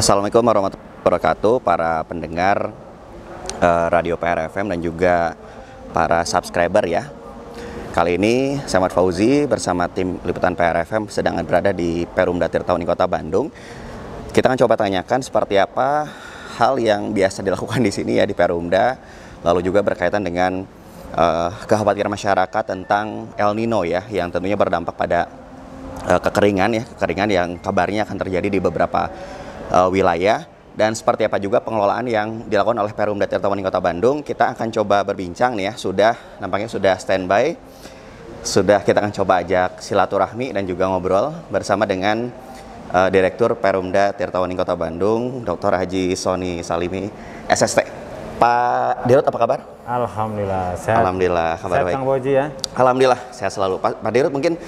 Assalamualaikum warahmatullahi wabarakatuh, para pendengar Radio PRFM dan juga para subscriber ya. Kali ini saya Ahmad Fauzi bersama tim liputan PRFM sedang berada di Perumda Tirtawani Kota Bandung. Kita akan coba tanyakan seperti apa hal yang biasa dilakukan di sini ya di Perumda, lalu juga berkaitan dengan kekhawatiran masyarakat tentang El Nino ya, yang tentunya berdampak pada kekeringan yang kabarnya akan terjadi di beberapa wilayah, dan seperti apa juga pengelolaan yang dilakukan oleh Perumda Tirtawani Kota Bandung. Kita akan coba berbincang nih ya, nampaknya sudah standby, kita akan coba ajak silaturahmi dan juga ngobrol bersama dengan Direktur Perumda Tirtawani Kota Bandung, Dr. Haji Sony Salimi, SST. Pak Dirut, apa kabar? Alhamdulillah sehat. Alhamdulillah, kabar baik. Kang Boji ya. Alhamdulillah, sehat selalu. Pak Dirut, mungkin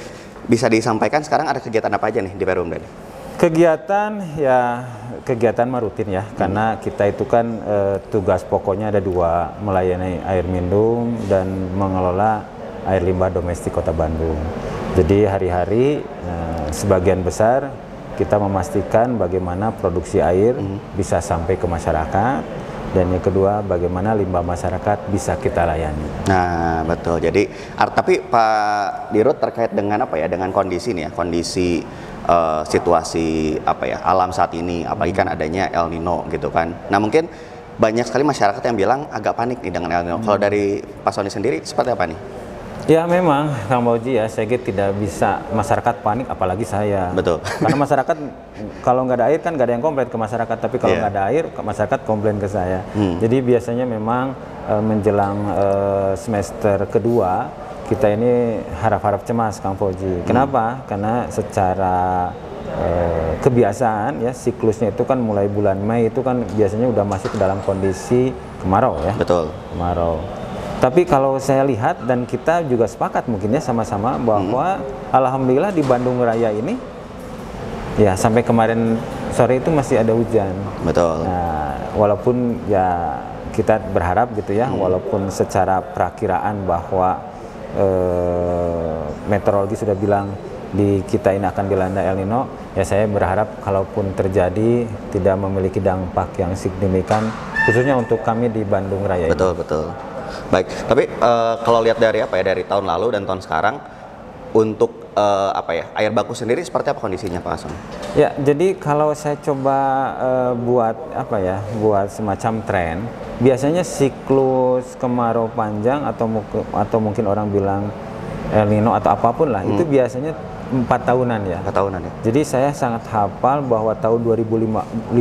bisa disampaikan sekarang ada kegiatan apa aja nih di Perumda nih? Kegiatan mah rutin ya, karena kita itu kan tugas pokoknya ada dua, melayani air minum dan mengelola air limbah domestik Kota Bandung. Jadi hari-hari sebagian besar kita memastikan bagaimana produksi air bisa sampai ke masyarakat, dan yang kedua bagaimana limbah masyarakat bisa kita layani. Nah betul, jadi tapi Pak Dirut terkait dengan apa ya, dengan kondisi nih ya, kondisi situasi apa ya alam saat ini, apalagi kan adanya El Nino gitu kan. Nah mungkin banyak sekali masyarakat yang bilang agak panik nih dengan El Nino. Kalau dari Pak Sony sendiri seperti apa nih? Ya memang Kang Boji ya, saya kira tidak bisa masyarakat panik, apalagi saya. Betul. Karena masyarakat kalau nggak ada air kan nggak ada yang komplain ke masyarakat, tapi kalau nggak ada air masyarakat komplain ke saya. Jadi biasanya memang menjelang semester kedua kita ini harap-harap cemas Kang Boji. Kenapa? Karena secara kebiasaan ya, siklusnya itu kan mulai bulan Mei itu kan biasanya udah masuk ke dalam kondisi kemarau ya. Betul. Kemarau. Tapi kalau saya lihat dan kita juga sepakat mungkin ya sama-sama bahwa alhamdulillah di Bandung Raya ini ya sampai kemarin sore itu masih ada hujan. Betul. Nah, walaupun ya kita berharap gitu ya, walaupun secara perakiraan bahwa meteorologi sudah bilang di kita ini akan dilanda El Nino, ya saya berharap kalaupun terjadi tidak memiliki dampak yang signifikan khususnya untuk kami di Bandung Raya. Betul, betul. Baik, tapi kalau lihat dari dari tahun lalu dan tahun sekarang untuk air baku sendiri seperti apa kondisinya Pak Hasan? Ya, jadi kalau saya coba buat semacam tren, biasanya siklus kemarau panjang atau mungkin orang bilang El Nino atau apapun lah, itu biasanya 4 tahunan ya. 4 tahunan ya. Jadi saya sangat hafal bahwa tahun 2015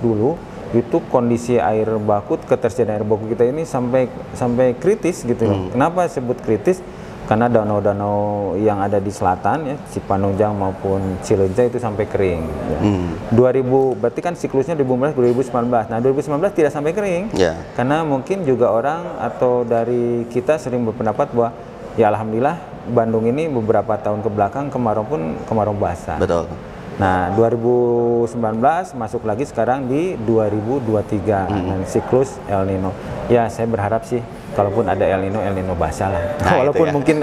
dulu itu kondisi air baku, ketersediaan air baku kita ini sampai kritis gitu loh. Kenapa sebut kritis? Karena danau-danau yang ada di selatan ya, Cipanunjang maupun Cileunca itu sampai kering ya. 2000 berarti kan siklusnya 2019. Nah, 2019 tidak sampai kering. Karena mungkin juga orang atau dari kita sering berpendapat bahwa ya alhamdulillah Bandung ini beberapa tahun ke belakang kemarau pun kemarau basah. Betul. Nah, 2019 masuk lagi sekarang di 2023 dan siklus El Nino. Ya, saya berharap sih kalaupun ada El Nino basah lah. Nah, walaupun mungkin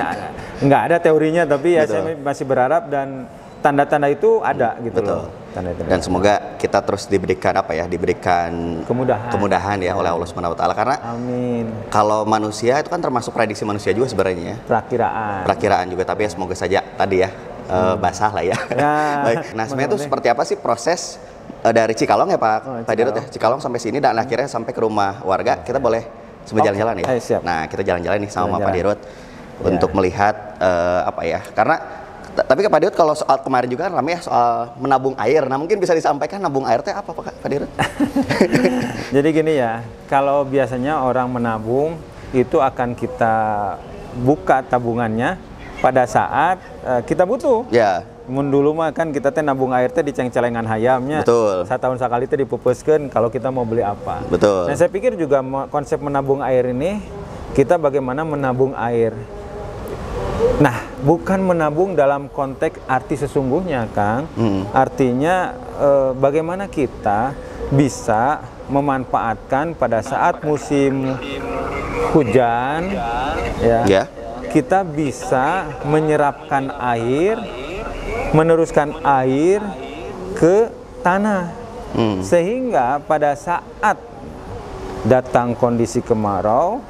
nggak ada teorinya, tapi ya saya masih berharap dan tanda-tanda itu ada gitu loh. Dan semoga kita terus diberikan kemudahan ya oleh Allah Subhanahu wa taala, karena amin. Kalau manusia itu kan termasuk prediksi manusia juga sebenarnya ya. Perakiraan juga, tapi ya semoga saja tadi ya basah lah ya. Baik. Nah, sebenarnya itu seperti apa sih proses dari Cikalong ya Pak Dirut ya, Cikalong sampai sini dan akhirnya sampai ke rumah warga, kita boleh jalan-jalan ya. Nah, kita jalan-jalan nih sama Pak Dirut untuk melihat karena tapi Pak Dirut kalau soal kemarin juga kan ramai ya soal menabung air. Nah, mungkin bisa disampaikan nabung air teh apa Pak Dirut? Jadi gini ya, kalau biasanya orang menabung itu akan kita buka tabungannya pada saat kita butuh. Ya. Mun dulu mah kan kita teh nabung air teh di ceng-celengan hayamnya. Betul. Satahun sekali teh dipupuskeun kalau kita mau beli apa. Betul. Nah, saya pikir juga konsep menabung air ini kita bagaimana menabung air. Nah, bukan menabung dalam konteks arti sesungguhnya, Kang. Artinya bagaimana kita bisa memanfaatkan pada saat musim hujan ya. Kita bisa menyerapkan air, meneruskan air ke tanah. Sehingga pada saat datang kondisi kemarau,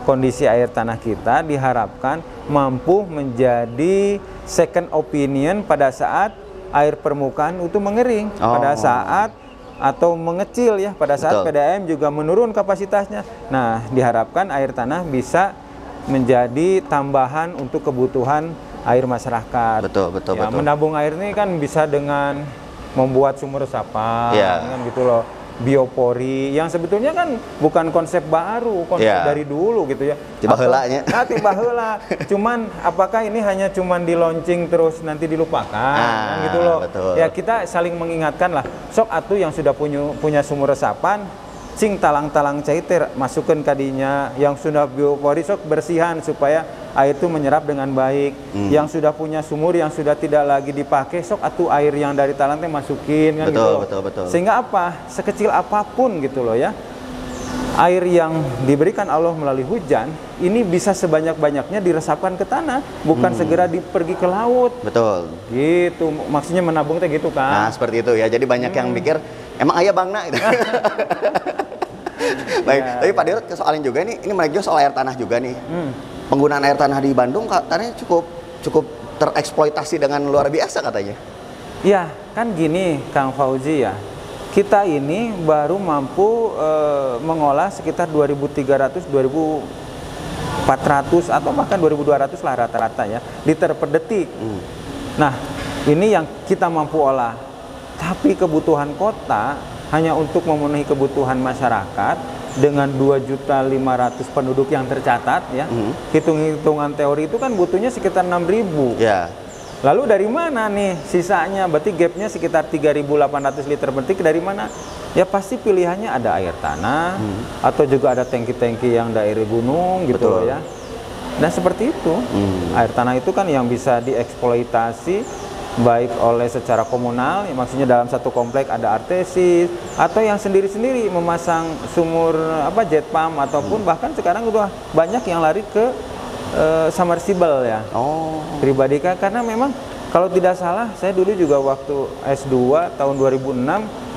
kondisi air tanah kita diharapkan mampu menjadi second opinion pada saat air permukaan itu mengering, pada saat atau mengecil ya, pada saat PDAM juga menurun kapasitasnya. Nah, diharapkan air tanah bisa menjadi tambahan untuk kebutuhan air masyarakat. Betul. Menabung air ini kan bisa dengan membuat sumur resapan, kan gitu loh. Biopori yang sebetulnya kan bukan konsep baru, konsep dari dulu gitu ya. Tiba heulanya. Tiba heula. Cuman apakah ini hanya cuman di launching terus nanti dilupakan kan gitu loh. Betul. Ya kita saling mengingatkan lah. Sok atuh yang sudah punya sumur resapan, cing talang-talang cair masukkan kadinya, yang sudah biopori sok bersihan supaya air itu menyerap dengan baik. Yang sudah punya sumur yang sudah tidak lagi dipakai, sok atuh air yang dari talang teh masukin kan gitu loh. Betul. Sehingga apa? Sekecil apapun gitu loh ya. Air yang diberikan Allah melalui hujan ini bisa sebanyak-banyaknya diresapkan ke tanah, bukan segera pergi ke laut. Betul. Gitu. Maksudnya menabung teh gitu kan. Nah, seperti itu ya. Jadi banyak yang mikir emang ayah bangna gitu. Baik, tapi Pak Dirut kesoalin juga ini menarik juga soal air tanah juga nih. Penggunaan air tanah di Bandung katanya cukup tereksploitasi dengan luar biasa katanya. Ya, kan gini Kang Fauzi ya. Kita ini baru mampu mengolah sekitar 2.300, 2.400 atau bahkan 2.200 lah rata-rata ya, liter per detik. Nah, ini yang kita mampu olah. Tapi kebutuhan kota hanya untuk memenuhi kebutuhan masyarakat dengan 2.500.000 penduduk yang tercatat ya. Hitung-hitungan teori itu kan butuhnya sekitar 6.000. Lalu dari mana nih sisanya? Berarti gapnya sekitar 3.800 liter per detik. Dari mana? Ya pasti pilihannya ada air tanah atau juga ada tangki-tangki yang daerah gunung gitu loh ya. Nah seperti itu. Air tanah itu kan yang bisa dieksploitasi baik oleh secara komunal, ya, maksudnya dalam satu komplek ada artesis, atau yang sendiri-sendiri memasang sumur jet pump, ataupun bahkan sekarang udah banyak yang lari ke submersible ya. Pribadi karena memang kalau tidak salah saya dulu juga waktu S2 tahun 2006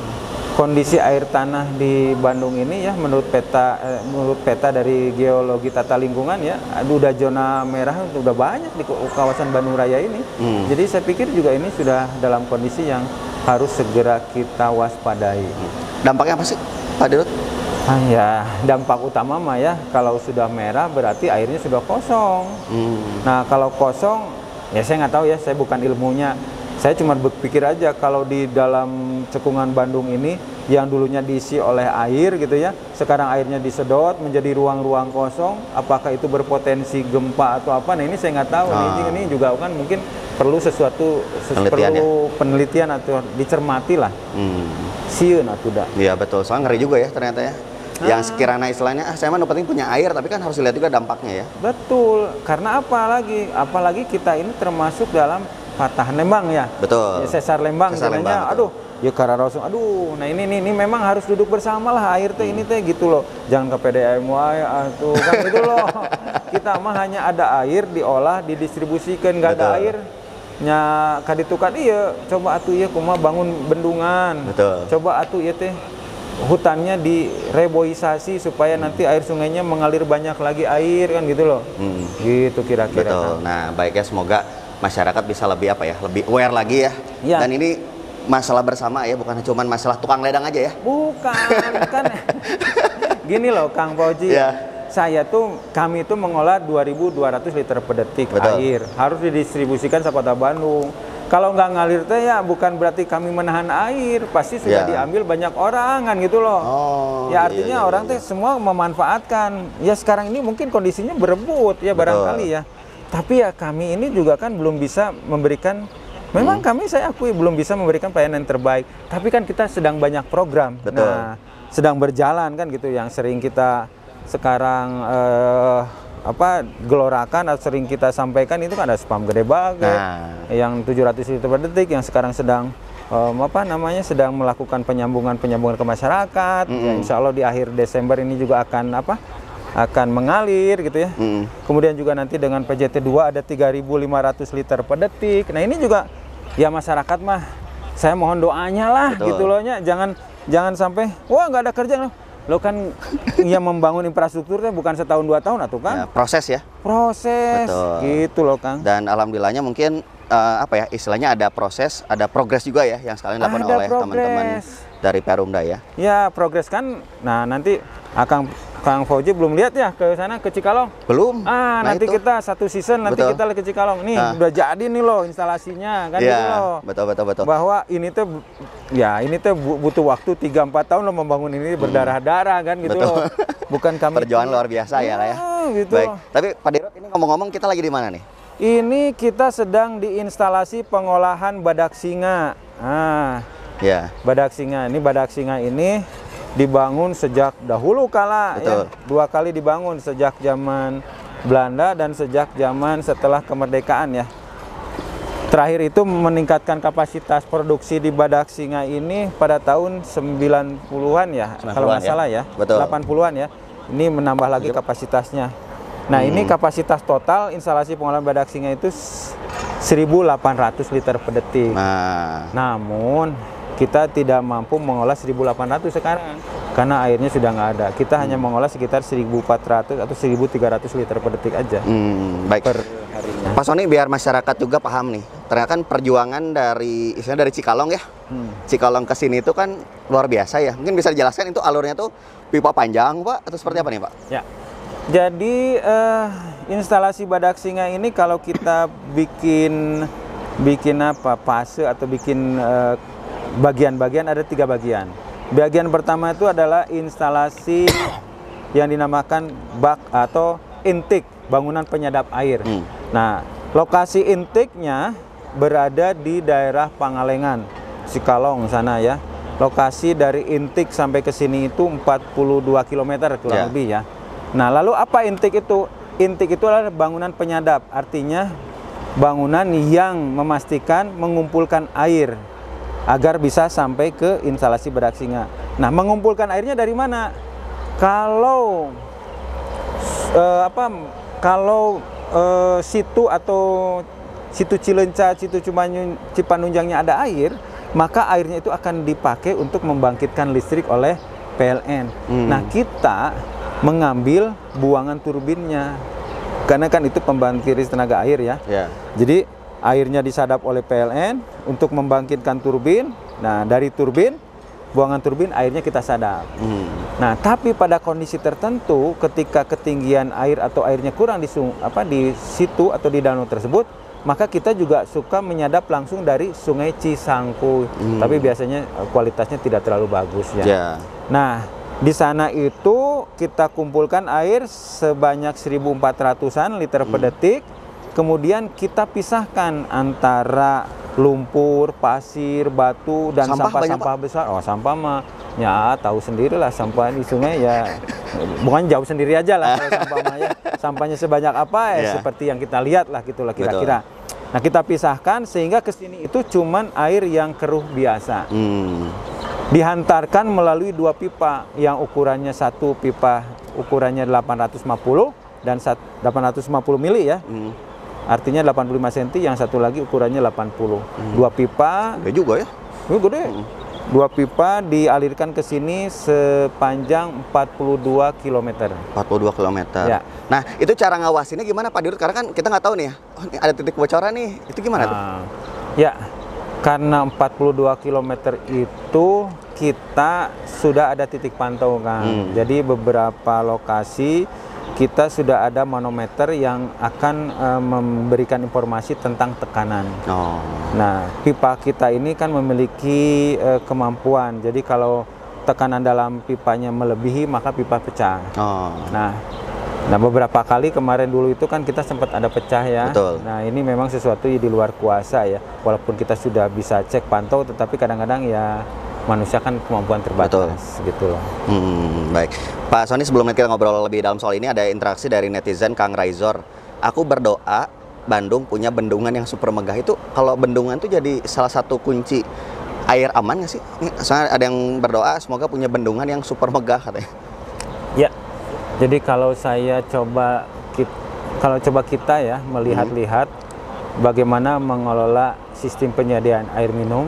kondisi air tanah di Bandung ini ya menurut peta dari geologi tata lingkungan ya udah zona merah, udah banyak di kawasan Bandung Raya ini. Jadi saya pikir juga ini sudah dalam kondisi yang harus segera kita waspadai. Dampaknya apa sih Pak Dirut? Ya dampak utama mah ya kalau sudah merah berarti airnya sudah kosong. Nah kalau kosong ya saya nggak tahu ya, saya bukan ilmunya. Saya cuma berpikir aja kalau di dalam cekungan Bandung ini yang dulunya diisi oleh air gitu ya, sekarang airnya disedot menjadi ruang-ruang kosong, apakah itu berpotensi gempa atau apa? Nah ini saya nggak tahu. Ini juga kan mungkin perlu penelitian atau dicermati lah. Sieun atuh da. Iya betul, soalnya ngeri juga ya ternyata ya. Yang sekiranya istilahnya saya mah penting punya air, tapi kan harus dilihat juga dampaknya ya. Betul, karena apalagi kita ini termasuk dalam Patahan Lembang ya. Betul. Sesar Lembang sebenarnya. Aduh, ya Kararosung. Aduh, nah ini memang harus duduk bersama lah air teh ini teh gitu loh. Jangan ke PDAM wae atuh kan gitu loh. Kita mah hanya ada air diolah, didistribusikan, enggak ada air nya kaditukan ieu. Coba atuh ieu kumaha bangun bendungan. Betul. Coba atuh ieu teh hutannya direboisasi supaya nanti air sungainya mengalir banyak lagi air kan gitu loh. Gitu kira-kira. Betul. Nah, baik ya, semoga masyarakat bisa lebih lebih aware lagi ya. Dan ini masalah bersama ya, bukan cuma masalah tukang ledang aja ya. Bukan, kan gini loh Kang Fauzi. Kami itu mengolah 2.200 liter per detik air. Harus didistribusikan ke Kota Bandung. Kalau nggak ngalir teh ya bukan berarti kami menahan air, pasti sudah diambil banyak orang kan gitu loh. Ya artinya orang teh semua memanfaatkan. Ya sekarang ini mungkin kondisinya berebut ya barangkali ya. Tapi ya kami ini juga kan belum bisa memberikan, memang saya akui belum bisa memberikan pelayanan yang terbaik. Tapi kan kita sedang banyak program, sedang berjalan kan gitu, yang sering kita sekarang gelorakan atau sering kita sampaikan itu kan ada spam gede banget, yang 700 liter per detik, yang sekarang sedang sedang melakukan penyambungan ke masyarakat. Ya, insya Allah di akhir Desember ini juga akan mengalir gitu ya. Kemudian juga nanti dengan PJT 2 ada 3.500 liter per detik. Nah ini juga ya masyarakat mah saya mohon doanya lah gitu loh nya. jangan sampai wah nggak ada kerja lo kan yang membangun infrastrukturnya bukan setahun 2 tahun atau kan? Ya, proses ya. Proses. Betul. Gitu loh Kang. Dan alhamdulillahnya mungkin apa ya istilahnya ada proses, ada progres juga ya yang sekalian dilakukan oleh teman-teman dari Perumda ya. Ya progres kan. Nah nanti Kang Fauzi belum lihat ya ke sana ke Cikalong? Belum. Nah nanti itu. kita satu season nanti Betul. kita ke Cikalong. Nih udah jadi nih loh instalasinya kan gitu loh. Betul. Bahwa ini tuh ya ini tuh butuh waktu 3-4 tahun lo membangun ini berdarah-darah kan gitu loh. Bukan kami perjuangan luar biasa ya lah ya. Gitu. Baik. Tapi Pak Dirut ini ngomong-ngomong kita lagi di mana nih? Ini kita sedang di instalasi pengolahan badak singa. Ya. Badak singa ini dibangun sejak dahulu kala ya. 2 kali dibangun sejak zaman Belanda dan sejak zaman setelah kemerdekaan ya. Terakhir itu meningkatkan kapasitas produksi di badak singa ini pada tahun 90-an ya, kalau nggak salah ya. 80-an ya. Ini menambah lagi kapasitasnya. Nah, ini kapasitas total instalasi pengolahan badak singa itu 1.800 liter per detik. Namun kita tidak mampu mengolah 1.800 sekarang karena airnya sudah nggak ada. Kita hanya mengolah sekitar 1.400 atau 1.300 liter per detik aja. Baik. Per harinya. Pak Sony, biar masyarakat juga paham nih. Ternyata kan perjuangan dari istilahnya dari Cikalong ya. Cikalong ke sini itu kan luar biasa ya. Mungkin bisa dijelaskan itu alurnya tuh pipa panjang Pak atau seperti apa nih Pak? Ya. Jadi instalasi badak singa ini kalau kita bikin apa fase atau bikin bagian-bagian ada 3 bagian. Bagian pertama itu adalah instalasi yang dinamakan bak atau intake, bangunan penyedap air. Nah, lokasi intake-nya berada di daerah Pangalengan, Cikalong sana ya. Lokasi dari intake sampai ke sini itu 42 km kurang lebih ya. Nah, lalu apa intake itu? Intake itu adalah bangunan penyadap, artinya bangunan yang memastikan mengumpulkan air agar bisa sampai ke instalasi badak singa. Nah, mengumpulkan airnya dari mana? Kalau situ atau situ Cileunca, situ Cipanunjangnya ada air, maka airnya itu akan dipakai untuk membangkitkan listrik oleh PLN. Nah, kita mengambil buangan turbinnya, karena kan itu pembangkit tenaga air ya. Jadi airnya disadap oleh PLN untuk membangkitkan turbin. Nah, dari turbin, buangan turbin airnya kita sadap. Nah, tapi pada kondisi tertentu ketika ketinggian air atau airnya kurang di situ atau di danau tersebut, maka kita juga suka menyadap langsung dari Sungai Cisangkuy. Tapi biasanya kualitasnya tidak terlalu bagus ya. Nah, di sana itu kita kumpulkan air sebanyak 1.400-an liter per detik. Kemudian kita pisahkan antara lumpur, pasir, batu, dan sampah-sampah besar. Oh, sampah mah ya tahu sendirilah, sampah di sungai ya bukan jauh sendiri aja lah kalau sampah mah ya. Sampahnya sebanyak apa ya seperti yang kita lihat lah gitulah kira-kira. Nah, kita pisahkan sehingga ke sini itu cuman air yang keruh biasa. Dihantarkan melalui 2 pipa yang ukurannya satu pipa ukurannya 850 dan 850 mili ya. Artinya 85 cm, yang satu lagi ukurannya 80. 2 pipa. Gede juga ya? Gede. 2 pipa dialirkan ke sini sepanjang 42 km. 42 km. Ya. Nah, itu cara ngawasinnya gimana Pak Dirut? Karena kan kita nggak tahu nih ya, oh, ini ada titik bocoran nih. Itu gimana tuh? Ya, karena 42 km itu kita sudah ada titik pantau kan. Jadi beberapa lokasi kita sudah ada manometer yang akan memberikan informasi tentang tekanan. Nah, pipa kita ini kan memiliki kemampuan. Jadi kalau tekanan dalam pipanya melebihi, maka pipa pecah. Nah, beberapa kali kemarin dulu itu kan kita sempat ada pecah ya. Nah, ini memang sesuatu di luar kuasa ya. Walaupun kita sudah bisa cek pantau, tetapi kadang-kadang ya manusia kan kemampuan terbatas gitu loh. Baik, Pak Sony, sebelum kita ngobrol lebih dalam soal ini, ada interaksi dari netizen Kang Raizor. Aku berdoa Bandung punya bendungan yang super megah. Itu kalau bendungan itu jadi salah satu kunci air aman nggak sih? Soalnya ada yang berdoa semoga punya bendungan yang super megah katanya. Ya, jadi kalau kita ya melihat-lihat bagaimana mengelola sistem penyediaan air minum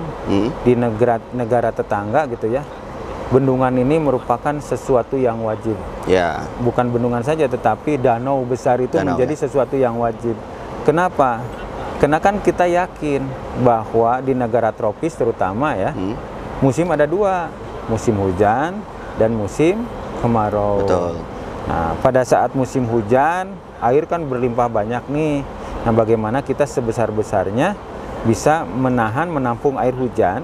di negara tetangga gitu ya. bendungan ini merupakan sesuatu yang wajib. Ya. Bukan bendungan saja, tetapi danau besar itu menjadi sesuatu yang wajib. Kenapa? Karena kan kita yakin bahwa di negara tropis terutama ya, musim ada dua, musim hujan dan musim kemarau. Betul. Nah, pada saat musim hujan, air kan berlimpah banyak nih. Nah, bagaimana kita sebesar-besarnya bisa menampung air hujan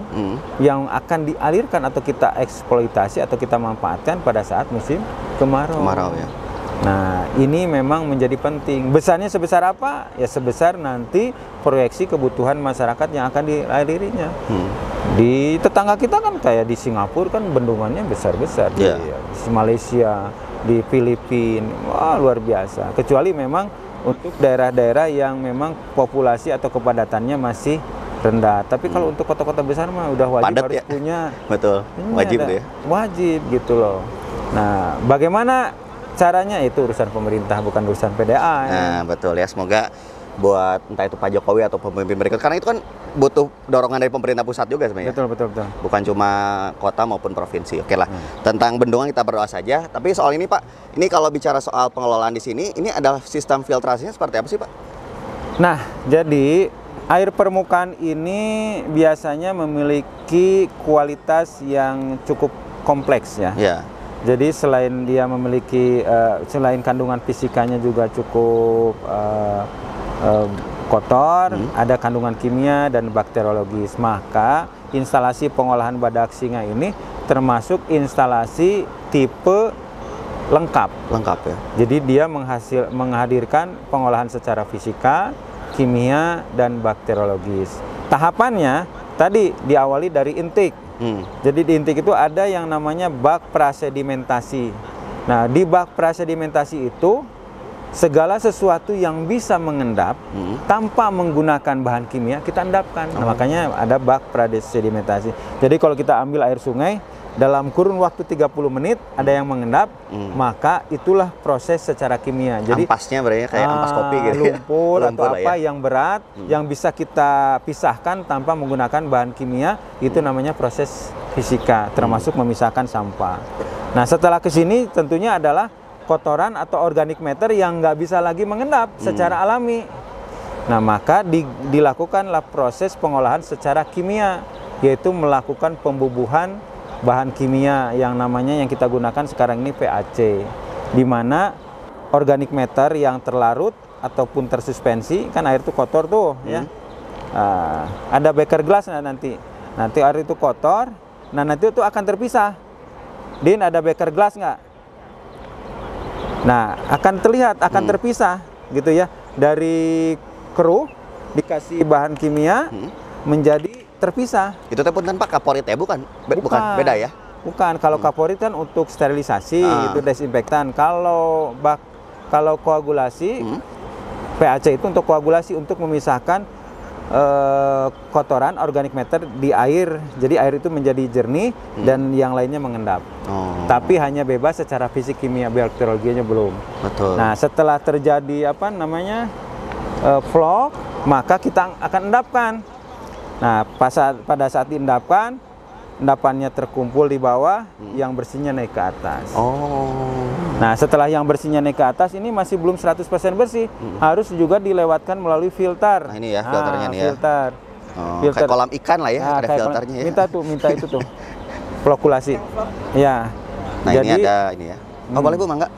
yang akan dialirkan atau kita eksploitasi atau kita manfaatkan pada saat musim kemarau. Ya. Nah, ini memang menjadi penting. Besarnya sebesar apa? Ya sebesar nanti proyeksi kebutuhan masyarakat yang akan dialirinya. Di tetangga kita kan kayak di Singapura kan bendungannya besar-besar, di Malaysia, di Filipina, wah luar biasa. Kecuali memang untuk daerah-daerah yang memang populasi atau kepadatannya masih rendah. Tapi kalau untuk kota-kota besar mah udah wajib harus punya. Betul. Wajib ya. Wajib gitu loh. Nah, bagaimana caranya itu urusan pemerintah, bukan urusan PDA. Nah, betul ya. Semoga buat entah itu Pak Jokowi atau pemimpin berikut, karena itu kan butuh dorongan dari pemerintah pusat juga sebenarnya. Betul. Bukan cuma kota maupun provinsi. Oke lah. Tentang bendungan kita berdoa saja. Tapi soal ini Pak, ini kalau bicara soal pengelolaan di sini, ini ada sistem filtrasinya seperti apa sih Pak? Nah, jadi air permukaan ini biasanya memiliki kualitas yang cukup kompleks ya. Jadi selain dia memiliki, selain kandungan fisikanya juga cukup kotor, ada kandungan kimia dan bakteriologis. Maka instalasi pengolahan badak singa ini termasuk instalasi tipe lengkap ya. Jadi dia menghadirkan pengolahan secara fisika, kimia dan bakteriologis. Tahapannya tadi diawali dari intake. Jadi di intake itu ada yang namanya bak prasedimentasi. Nah, di bak prasedimentasi itu segala sesuatu yang bisa mengendap tanpa menggunakan bahan kimia kita endapkan. Nah, makanya ada bak prasedimentasi. Jadi kalau kita ambil air sungai dalam kurun waktu 30 menit ada yang mengendap, maka itulah proses secara kimia. Jadi ampasnya berarti kayak ampas kopi gitu. Lumpur atau apa yang berat yang bisa kita pisahkan tanpa menggunakan bahan kimia, itu namanya proses fisika, termasuk memisahkan sampah. Nah, setelah ke sini tentunya adalah kotoran atau organic matter yang nggak bisa lagi mengendap secara alami. Nah, maka dilakukanlah proses pengolahan secara kimia, yaitu melakukan pembubuhan bahan kimia yang namanya yang kita gunakan sekarang ini PAC, di mana organic matter yang terlarut ataupun tersuspensi, kan air itu kotor tuh ya. Ada beker glass nanti air itu kotor, nah nanti itu akan terpisah. Din, ada beker glass nggak? Nah, akan terlihat, akan terpisah gitu ya. Dari keruh dikasih bahan kimia menjadi terpisah. Itu pun tanpa kaporit ya, bukan? Bukan, beda ya? Bukan, kalau kaporit kan untuk sterilisasi, itu desinfektan. Kalau koagulasi, PAC itu untuk koagulasi, untuk memisahkan kotoran organic matter di air. Jadi air itu menjadi jernih dan yang lainnya mengendap. Tapi hanya bebas secara fisik, kimia, bakteriologinya belum. Betul. Nah, setelah terjadi vlog, maka kita akan endapkan. Nah, pada saat diendapkan, endapannya terkumpul di bawah, yang bersihnya naik ke atas. Nah, setelah yang bersihnya naik ke atas, ini masih belum 100% bersih. Harus juga dilewatkan melalui filter. Nah, ini ya filternya nih ya. Filter. Kayak kolam ikan lah ya, ada filternya ya. Minta itu tuh. Flokulasi. Ya. Nah, jadi, ini ada ini ya. Boleh Bu, mangga?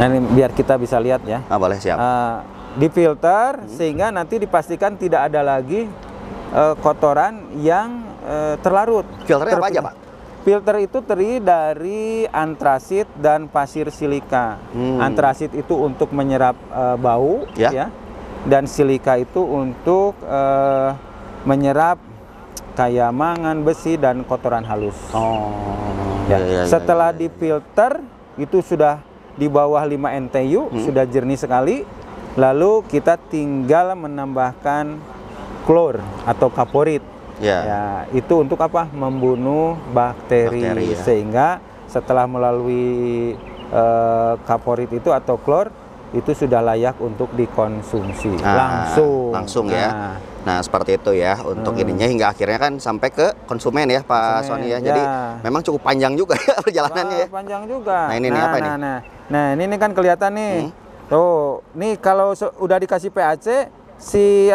Nah, ini biar kita bisa lihat ya. Boleh, siap. Difilter sehingga nanti dipastikan tidak ada lagi kotoran yang terlarut. Filternya apa aja, Pak? Filter itu terdiri dari antrasit dan pasir silika. Antrasit itu untuk menyerap bau, ya, dan silika itu untuk menyerap kayak mangan, besi, dan kotoran halus. Setelah difilter itu sudah di bawah 5 NTU, sudah jernih sekali. Lalu kita tinggal menambahkan klor atau kaporit. Ya, itu untuk apa? Membunuh bakteri. Sehingga setelah melalui kaporit itu atau klor, itu sudah layak untuk dikonsumsi langsung ya. Nah, seperti itu ya untuk ininya hingga akhirnya kan sampai ke konsumen ya Pak Sony ya. Jadi memang cukup panjang juga ya perjalanannya ya. Panjang juga. Nah, ini nih apa ini? Nah, ini kan kelihatan nih. Tuh, nih kalau udah dikasih PAC si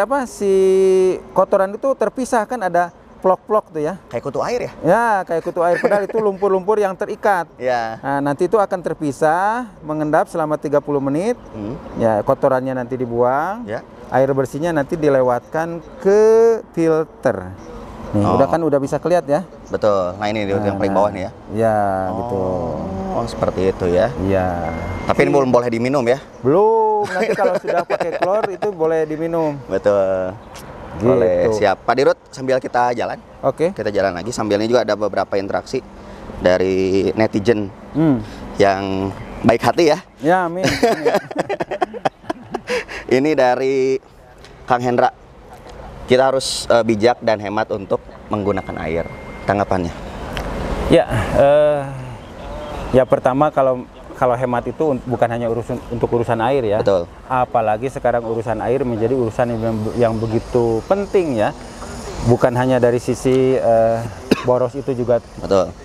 kotoran itu terpisah kan ada plok-plok tuh ya. Kayak kutu air ya? Ya, kayak kutu air, padahal itu lumpur-lumpur yang terikat. Ya. Nah, nanti itu akan terpisah, mengendap selama 30 menit. Ya, kotorannya nanti dibuang. Ya. Air bersihnya nanti dilewatkan ke filter. Nih, udah bisa kelihatan ya. Betul. Nah, ini yang paling bawah nih ya. Ya, gitu. Oh, seperti itu ya. Iya. Tapi ini belum boleh diminum ya? Belum. Nanti kalau sudah pakai klor itu boleh diminum. Betul. Gitu. Boleh, siap. Pak Dirut, sambil kita jalan. Oke. Kita jalan lagi. Sambilnya juga ada beberapa interaksi dari netizen yang baik hati ya. Ya, amin. Ini dari Kang Hendra. Kita harus bijak dan hemat untuk menggunakan air. Tanggapannya? Ya, ya pertama kalau hemat itu bukan hanya untuk urusan air ya. Betul. Apalagi sekarang urusan air menjadi urusan yang begitu penting ya. Bukan hanya dari sisi boros itu juga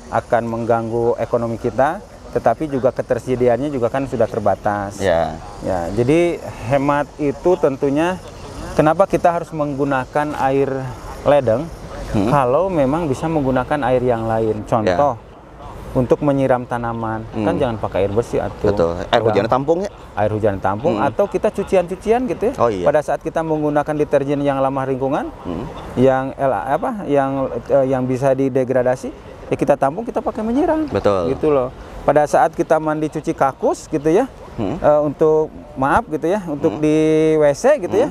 akan mengganggu ekonomi kita, tetapi juga ketersediaannya juga kan sudah terbatas. Ya, jadi hemat itu tentunya kenapa kita harus menggunakan air ledeng kalau memang bisa menggunakan air yang lain. Contoh untuk menyiram tanaman kan jangan pakai air bersih atau air hujan tampung ya. Air hujan tampung atau kita cucian-cucian gitu ya. Pada saat kita menggunakan deterjen yang ramah lingkungan, yang bisa didegradasi, ya kita tampung, kita pakai menyiram. Betul. Gitu loh. Pada saat kita mandi cuci kakus gitu ya, untuk untuk di WC gitu ya,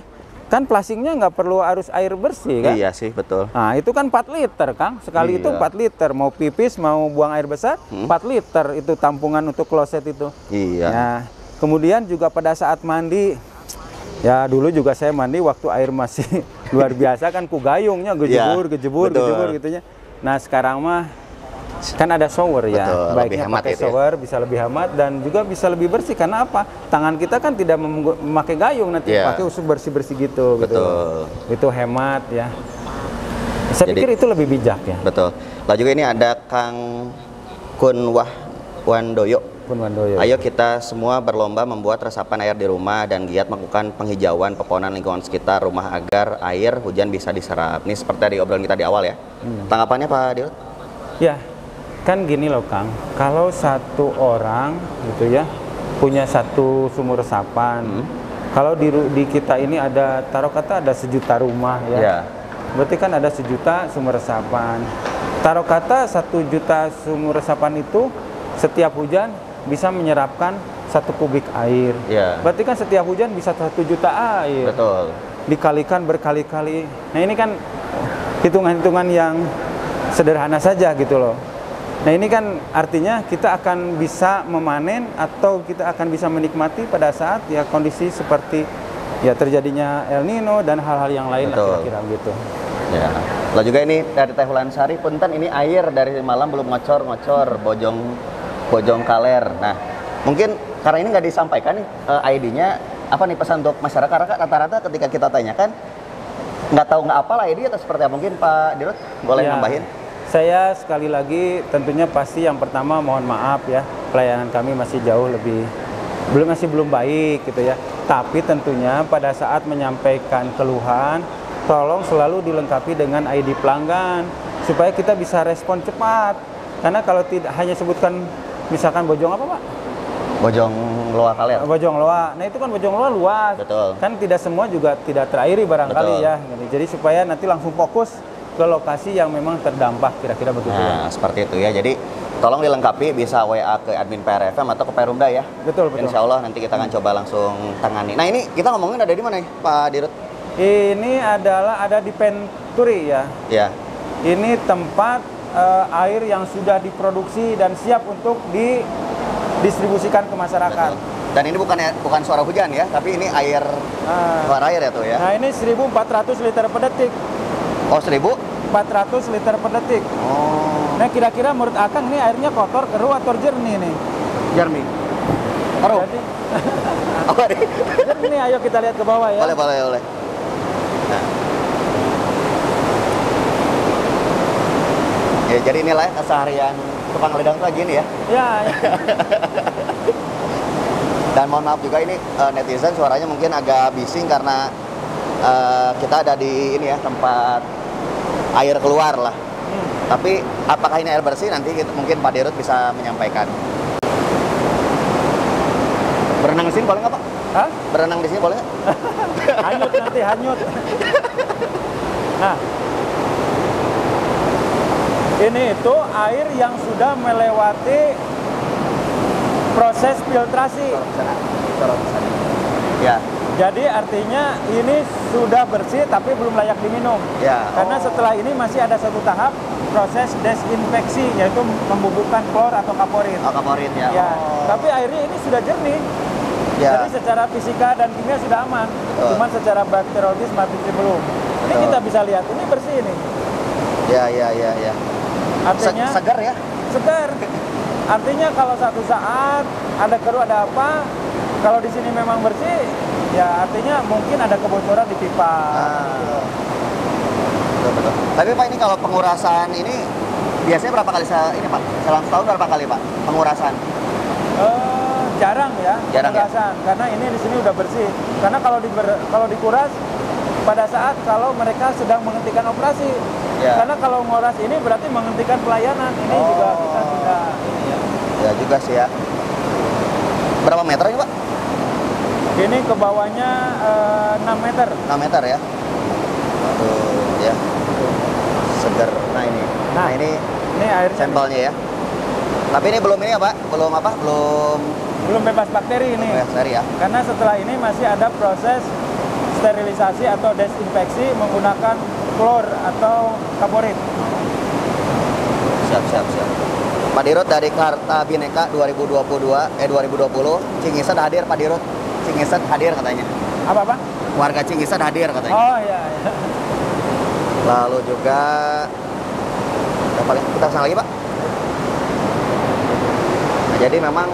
kan plastiknya nggak perlu harus air bersih kan? Iya sih, betul. Nah, itu kan 4 liter Kang, sekali itu 4 liter, mau pipis, mau buang air besar, 4 liter itu tampungan untuk kloset itu. Iya. Nah, kemudian juga pada saat mandi, ya dulu juga saya mandi waktu air masih luar biasa kan, kugayungnya gejebur gitu ya. Nah, sekarang mah kan ada shower ya. Betul, baiknya pakai shower bisa lebih hemat dan juga bisa lebih bersih. Karena apa? Tangan kita kan tidak memakai gayung, nanti pakai usuk bersih-bersih gitu. Betul. Itu hemat ya. Saya pikir itu lebih bijak ya. Betul. Lalu juga ini ada Kang Wandoyo. Ayo kita semua berlomba membuat resapan air di rumah dan giat melakukan penghijauan pepohonan lingkungan sekitar rumah agar air hujan bisa diserap. Ini seperti dari obrolan kita di awal ya. Tanggapannya Pak Dirut? Ya, kan gini loh Kang, kalau satu orang gitu ya punya satu sumur resapan, kalau di kita ini ada taruh kata ada 1 juta rumah ya, berarti kan ada 1 juta sumur resapan. Taruh kata 1 juta sumur resapan itu setiap hujan bisa menyerapkan 1 kubik air, berarti kan setiap hujan bisa 1 juta air. Betul. Dikalikan berkali-kali. Nah ini kan hitungan-hitungan yang sederhana saja gitu loh. Nah ini kan artinya kita akan bisa memanen atau kita akan bisa menikmati pada saat ya kondisi seperti ya terjadinya El Nino dan hal-hal yang lain kira-kira gitu. Ya. Lalu juga ini dari Teh Wulansari, punten ini air dari malam belum ngocor-ngocor Bojong Kaler. Nah mungkin karena ini nggak disampaikan nih ID-nya, apa nih pesan untuk masyarakat? Karena rata-rata ketika kita tanyakan nggak apalah ID atau seperti apa, mungkin Pak Dirut boleh nambahin? Saya sekali lagi tentunya pasti yang pertama mohon maaf ya, pelayanan kami masih jauh belum baik gitu ya. Tapi tentunya pada saat menyampaikan keluhan, tolong selalu dilengkapi dengan ID pelanggan supaya kita bisa respon cepat. Karena kalau tidak hanya sebutkan misalkan Bojong apa Pak? Bojong Loa Kaler. Bojong Loa. Nah itu kan Bojong Loa luas. Betul. Kan tidak semua juga tidak terairi barangkali ya. Jadi supaya nanti langsung fokus ke lokasi yang memang terdampak, kira-kira begitu. Nah, seperti itu ya. Jadi tolong dilengkapi, bisa WA ke admin PRFM atau ke Perumda ya. Betul. Insya Allah nanti kita akan coba langsung tangani. Nah ini kita ngomongin ada di mana ya Pak Dirut? Ini ada di Penturi ya. Ya. Ini tempat air yang sudah diproduksi dan siap untuk didistribusikan ke masyarakat. Betul. Dan ini bukan suara hujan ya, tapi ini air, suara air ya tuh ya. Nah ini 1.400 liter per detik. Oh 1.400 liter per detik. Oh. Nah kira-kira menurut Akang ini airnya kotor, keruh atau jernih nih? Jernih. Keruh. Jernih, ayo kita lihat ke bawah ya. Boleh. Nah. jadi inilah ya keseharian tukang ledang tuh gini ya. Ya, ya. Dan mohon maaf juga ini netizen suaranya mungkin agak bising karena kita ada di ini ya tempat air keluar lah. Tapi apakah ini air bersih nanti mungkin Pak Dirut bisa menyampaikan. Berenang di sini boleh nggak Pak? Hah? Berenang di sini boleh nggak? Hanyut nanti, hanyut. Nah, ini itu air yang sudah melewati proses filtrasi. Ya. Jadi artinya ini sudah bersih tapi belum layak diminum. Ya. Karena setelah ini masih ada satu tahap proses desinfeksi, yaitu membubukkan klor atau kaporit. Oh, kaporit ya. Ya. Tapi airnya ini sudah jernih. Ya. Jadi secara fisika dan kimia sudah aman. Cuman secara bakteriologis masih belum. Ini kita bisa lihat ini bersih ini. Ya. Artinya segar ya? Segar. Artinya kalau satu saat ada keruh ada apa, kalau di sini memang bersih, ya artinya mungkin ada kebocoran di pipa. Betul. Tapi Pak ini kalau pengurasan ini biasanya berapa kali ini Pak? Dalam setahun berapa kali Pak pengurasan? Jarang ya pengurasan, karena ini di sini udah bersih. Karena kalau dikuras pada saat kalau mereka sedang menghentikan operasi. Ya. Karena kalau nguras ini berarti menghentikan pelayanan. Ini juga kita tidak ini ya. Ya juga sih ya. Berapa meter ini Pak? Ini ke bawahnya 6 meter. 6 meter ya. Aduh, ya. Segar. Nah ini. Nah ini air sampelnya ya. Tapi ini belum ini ya Pak? Belum apa? Belum bebas bakteri ini. Bebas bakteri ya. Karena setelah ini masih ada proses sterilisasi atau desinfeksi menggunakan klor atau kaporit. Siap. Pak Dirut dari Karta Bhinneka 2020 Cingisan hadir Pak Dirut. Cingisan hadir katanya. Apa? Warga Cingisan hadir katanya. Oh iya. Lalu juga kita kesana lagi Pak. Nah, jadi memang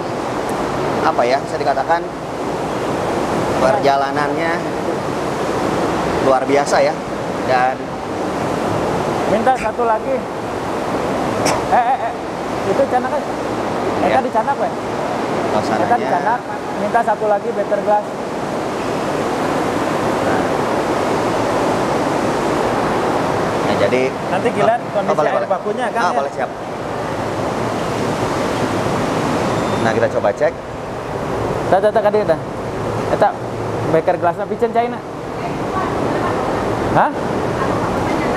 apa ya bisa dikatakan perjalanannya luar biasa ya. Dan minta satu lagi. Itu canak kan? Eta dicanak we. Eta dicanak. Minta satu lagi better glass. Nah, jadi nanti giliran kondisi air bakunya kan ya? Boleh siap. Nah, kita coba cek. Tata kadi eta. Eta beker gelasna piceun caina. Hah?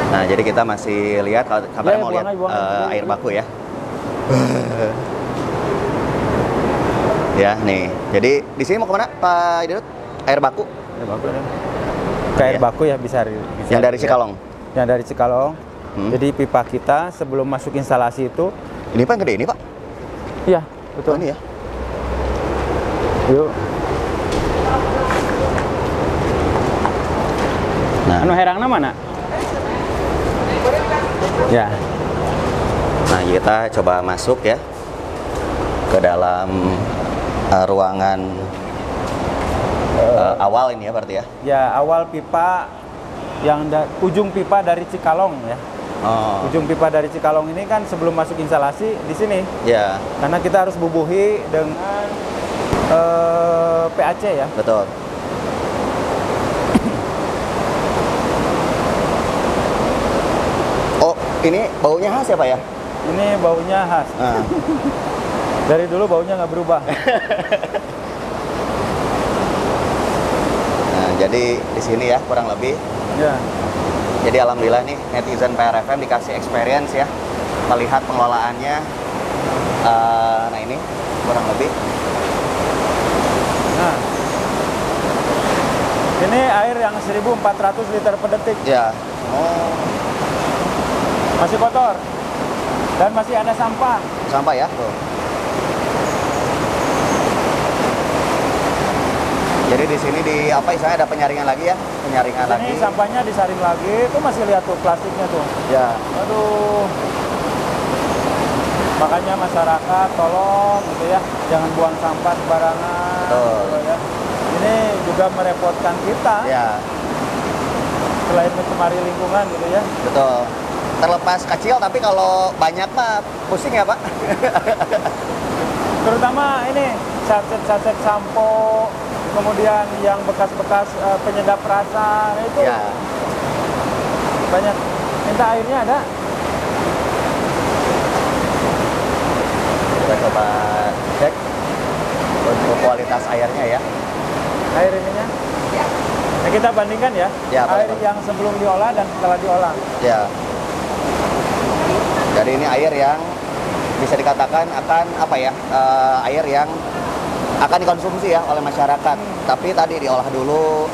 Nah, jadi kita masih lihat kabar mau lihat air baku ya. Ya, nih. Jadi di sini mau kemana Pak Dirut? Air baku? Air baku ya. Ke air baku ya bisa yang dari Cikalong. Yang dari Cikalong. Jadi pipa kita sebelum masuk instalasi itu. Ini Pak yang gede ini Pak? Iya, betul. Ini ya. Yuk. Nah, anu herangna mana? Ya. Nah, kita coba masuk ya ke dalam ruangan awal ini ya berarti ya? Ya, awal pipa yang ujung pipa dari Cikalong ya. Oh. Ujung pipa dari Cikalong ini kan sebelum masuk instalasi di sini. Ya. Karena kita harus bubuhi dengan PAC ya. Betul. Oh, ini baunya khas ya Pak ya? Ini baunya khas. Dari dulu baunya nggak berubah. Nah, jadi di sini ya kurang lebih. Ya. Jadi alhamdulillah nih netizen PRFM dikasih experience ya melihat pengelolaannya. Nah ini kurang lebih. Nah, ini air yang 1.400 liter per detik. Ya. Oh. Masih kotor dan masih ada sampah. Sampah ya. Tuh. Jadi di sini istilahnya ada penyaringan lagi ya, penyaringan lagi. Ini sampahnya disaring lagi, itu masih lihat tuh plastiknya tuh. Ya. Aduh. Makanya masyarakat tolong gitu ya, jangan buang sampah sembarangan. Gitu ya. Ini juga merepotkan kita. Ya. Selain mencemari lingkungan gitu ya. Betul. terlepas kecil, tapi kalau banyak mah pusing ya Pak. Terutama ini saset-saset sampo, kemudian yang bekas-bekas penyedap rasa, itu ya. Banyak. Minta airnya ada? Kita coba cek untuk kualitas airnya ya. Air ininya? Nah, kita bandingkan ya, air yang sebelum diolah dan setelah diolah. Ya. Jadi ini air yang bisa dikatakan akan apa ya? Air yang akan dikonsumsi ya oleh masyarakat. Tapi tadi diolah dulu.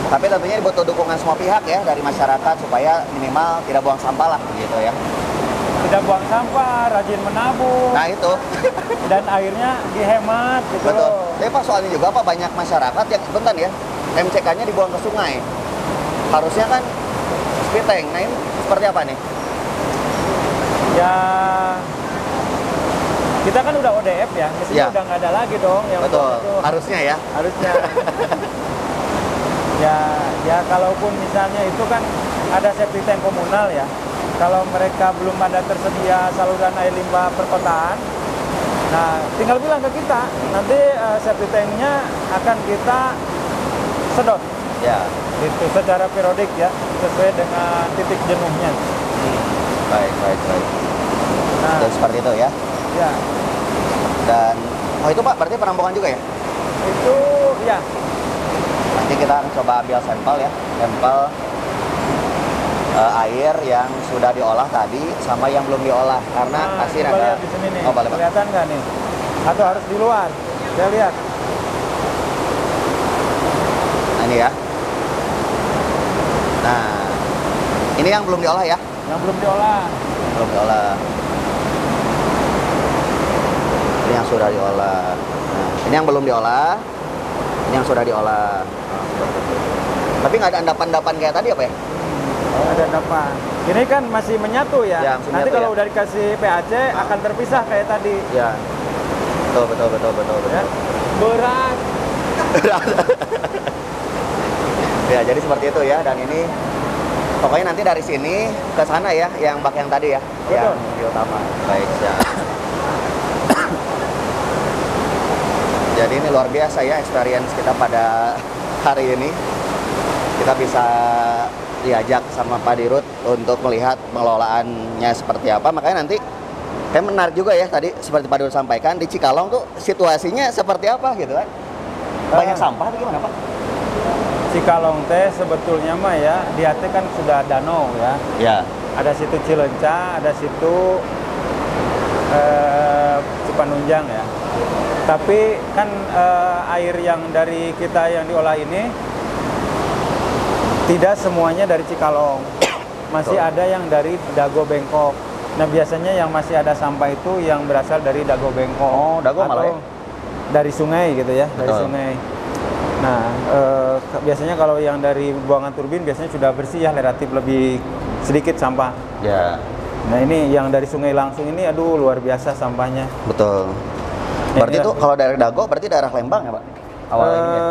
Tapi tentunya butuh dukungan semua pihak ya dari masyarakat supaya minimal tidak buang sampah lah gitu ya. Tidak buang sampah, rajin menabung. Nah itu. Dan airnya dihemat gitu. Betul. Tapi Pak soalnya juga Pak banyak masyarakat yang bentar ya MCK-nya dibuang ke sungai. Harusnya kan spiteng. Nah ini seperti apa nih? Ya kita kan udah ODF ya, mestinya udah nggak ada lagi dong yang betul. Harusnya ya. Harusnya. ya kalaupun misalnya itu kan ada septic tank komunal ya. Kalau mereka belum ada tersedia saluran air limbah perkotaan, nah tinggal bilang ke kita, nanti septic tanknya akan kita sedot. Ya. Itu secara periodik ya, sesuai dengan titik jenuhnya. Baik. Nah, jadi seperti itu ya. Ya. Dan itu Pak berarti penampungan juga ya? Itu ya. Nanti kita akan coba ambil sampel ya, sampel air yang sudah diolah tadi sama yang belum diolah karena hasilnya ada. Di sini nih. Oh, boleh, kelihatan nggak nih? Atau harus di luar? Saya lihat. Nah ini ya. Nah ini yang belum diolah ya? Yang belum diolah. Belum diolah. Ini yang sudah diolah. Nah, ini yang belum diolah. Ini yang sudah diolah. Tapi nggak ada endapan-endapan kayak tadi apa ya? Ada endapan. Ini kan masih menyatu ya. Nanti kalau udah dikasih PAC akan terpisah kayak tadi. Ya. Betul. Ya. Berat. Ya, jadi seperti itu ya. Dan ini pokoknya nanti dari sini ke sana ya, yang bak yang tadi ya. Betul. Yang utama. Baik, siap. Jadi ini luar biasa ya experience kita pada hari ini. Kita bisa diajak sama Pak Dirut untuk melihat pengelolaannya seperti apa. Makanya nanti kayak menarik juga ya tadi seperti Pak Dirut sampaikan di Cikalong tuh situasinya seperti apa gitu kan. Banyak sampah atau gimana Pak? Cikalong teh sebetulnya mah ya, di atas kan sudah danau ya. Ya. Ada situ Cilenca, ada situ Cipanunjang ya. Tapi kan air yang dari kita yang diolah ini tidak semuanya dari Cikalong. Masih ada yang dari Dago Bengkok. Nah biasanya yang masih ada sampah itu yang berasal dari Dago Bengkok. Oh, Dago malah ya? Dari sungai gitu ya, dari sungai. Nah biasanya kalau yang dari buangan turbin biasanya sudah bersih ya, relatif lebih sedikit sampah. Ya. Nah ini yang dari sungai langsung ini, aduh luar biasa sampahnya. Betul. Berarti itu kalau dari Dago berarti daerah Lembang ya Pak? Awalnya ini ya?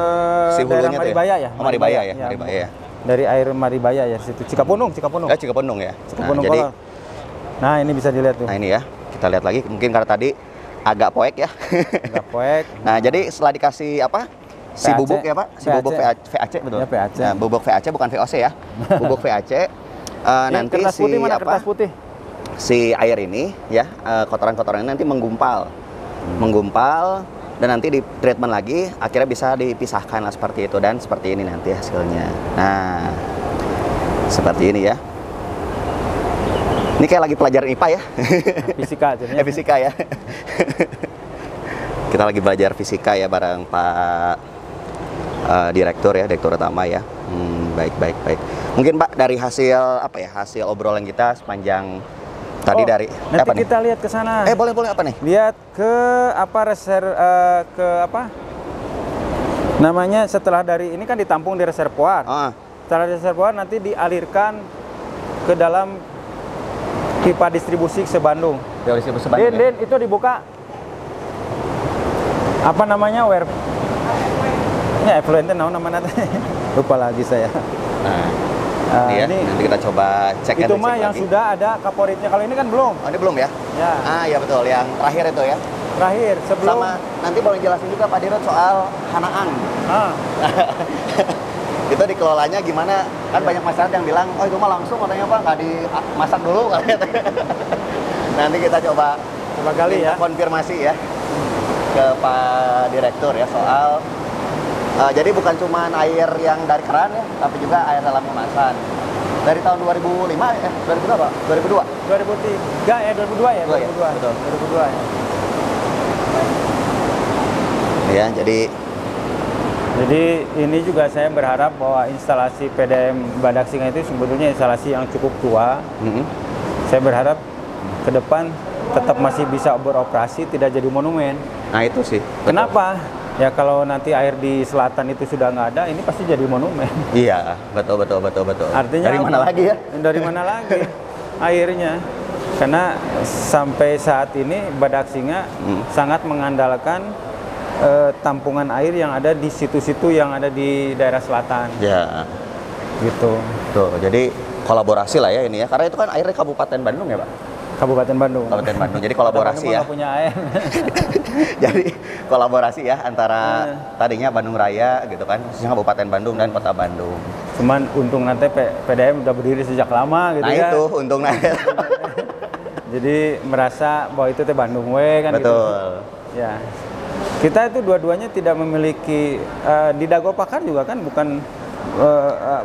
Si hulunya Maribaya ya? Oh, Maribaya ya? Maribaya ya. Dari air Maribaya ya situ. Cikapunung. Ya, Cikapunung ya. Cikapunung. Nah, jadi, nah ini bisa dilihat tuh. Nah ini ya, kita lihat lagi. Mungkin karena tadi agak poek ya. Agak poek. Nah jadi setelah dikasih apa? Si PAC. Bubuk ya Pak? Si PAC. bubuk VAC betul? Ya, PAC. Nah, bubuk VAC bukan VOC ya. Bubuk VAC. Nanti kertas putih mana kertas putih? Si air ini ya, kotoran-kotoran ini nanti menggumpal. Dan nanti di treatment lagi akhirnya bisa dipisahkan lah seperti itu, dan seperti ini nanti hasilnya. Nah seperti ini ya, ini kayak lagi pelajaran IPA ya. Fisika jadinya. Fisika ya. Kita lagi belajar fisika ya bareng Pak Direktur ya, Direktur Utama ya. Baik. Mungkin Pak dari hasil apa ya, hasil obrolan kita sepanjang tadi dari nanti kita lihat ke sana. Boleh apa nih? Lihat ke apa ke apa namanya, setelah dari ini kan ditampung di reservoir. Setelah reservoir nanti dialirkan ke dalam pipa distribusi Sebandung. Den, itu dibuka. Apa namanya? Ya, effluent namanya. Lupa lagi saya. ya, ini nanti kita coba cek. Itu mah yang lagi. Sudah ada kaporitnya. Kalau ini kan belum. Oh, ini belum ya? Ya. Ya betul. Yang terakhir itu ya. Terakhir sebelum. Sama nanti boleh jelasin juga Pak Dirut soal hanaan. Itu dikelolanya gimana? Kan banyak masyarakat yang bilang, oh itu mah langsung katanya Pak, nggak dimasak dulu katanya. Nanti kita coba kali ya. Konfirmasi ya ke Pak Direktur ya soal jadi bukan cuma air yang dari keran ya, tapi juga air dalam kemasan. Dari tahun 2005 ya, 2002 Pak? 2002? 2003 ya, 2002 ya? 2002, ya? Betul. 2002 ya. Ya, jadi ini juga saya berharap bahwa instalasi PDM Badak Singa itu sebetulnya instalasi yang cukup tua. Saya berharap ke depan tetap masih bisa beroperasi, tidak jadi monumen. Nah itu sih. Betul. Kenapa? Ya kalau nanti air di selatan itu sudah nggak ada, ini pasti jadi monumen. Iya, betul. Artinya dari mana lagi ya? Dari mana lagi airnya? Karena sampai saat ini Badak Singa sangat mengandalkan tampungan air yang ada di situ-situ yang ada di daerah selatan. Ya. Gitu. Tuh, jadi kolaborasi lah ya ini ya. Karena itu kan airnya Kabupaten Bandung ya, Pak? Kabupaten Bandung. Jadi kolaborasi ya. Punya air. Jadi kolaborasi ya antara tadinya Bandung Raya gitu kan, khususnya Kabupaten Bandung dan Kota Bandung. Cuman untung nanti PDM udah berdiri sejak lama gitu. Nah itu untungnya. Jadi merasa bahwa itu teh Bandung we kan. Betul. Gitu. Ya. Kita itu dua-duanya tidak memiliki di Dago Pakar juga kan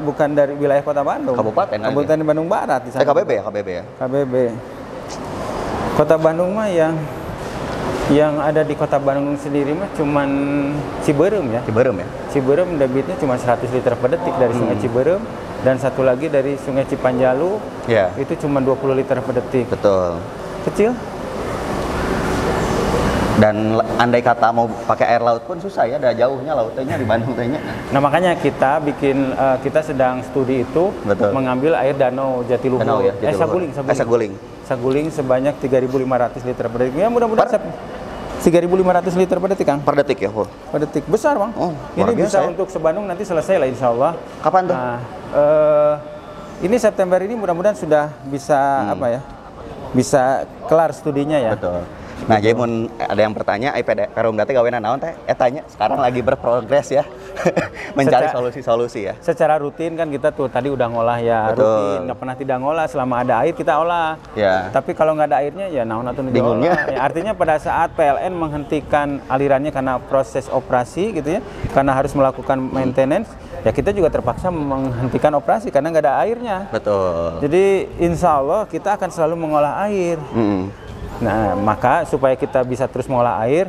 bukan dari wilayah Kota Bandung. Kabupaten Bandung Barat di sana. KBB ya? KBB. Kota Bandung mah yang ada di Kota Bandung sendiri mah cuman Ciberem ya. Ciberem debitnya cuma 100 liter per detik dari Sungai Ciberem, dan satu lagi dari Sungai Cipanjalu. Yeah. Itu cuma 20 liter per detik. Betul. Kecil. Dan andai kata mau pakai air laut pun susah ya, ada jauhnya lautnya di Bandung tehnya. Nah makanya kita kita sedang studi itu. Betul. Mengambil air Danau Jatiluhur. Danau ya, Saguling sebanyak 3.500 liter per detik. Ya mudah-mudahan 3.500 liter per detik, Kang. Per detik ya, Per detik. Besar, Bang. Oh, ini bisa ya? Untuk sebandung nanti selesai lah insya Allah. Kapan tuh? Nah, ini September ini mudah-mudahan sudah bisa bisa kelar studinya ya. Betul. Nah, jadi mun ada yang bertanya, Perum data gawean naon teh? Tanya. Sekarang lagi berprogres ya. Mencari solusi-solusi ya. Secara rutin kan kita tuh tadi udah ngolah ya. Betul. Rutin, nggak pernah tidak ngolah. Selama ada air kita olah. Ya. Tapi kalau nggak ada airnya ya naon atuh bingungnya. Ya, artinya pada saat PLN menghentikan alirannya karena proses operasi gitu ya, karena harus melakukan maintenance, ya kita juga terpaksa menghentikan operasi karena nggak ada airnya. Betul. Jadi insya Allah kita akan selalu mengolah air. Nah, maka supaya kita bisa terus mengolah air,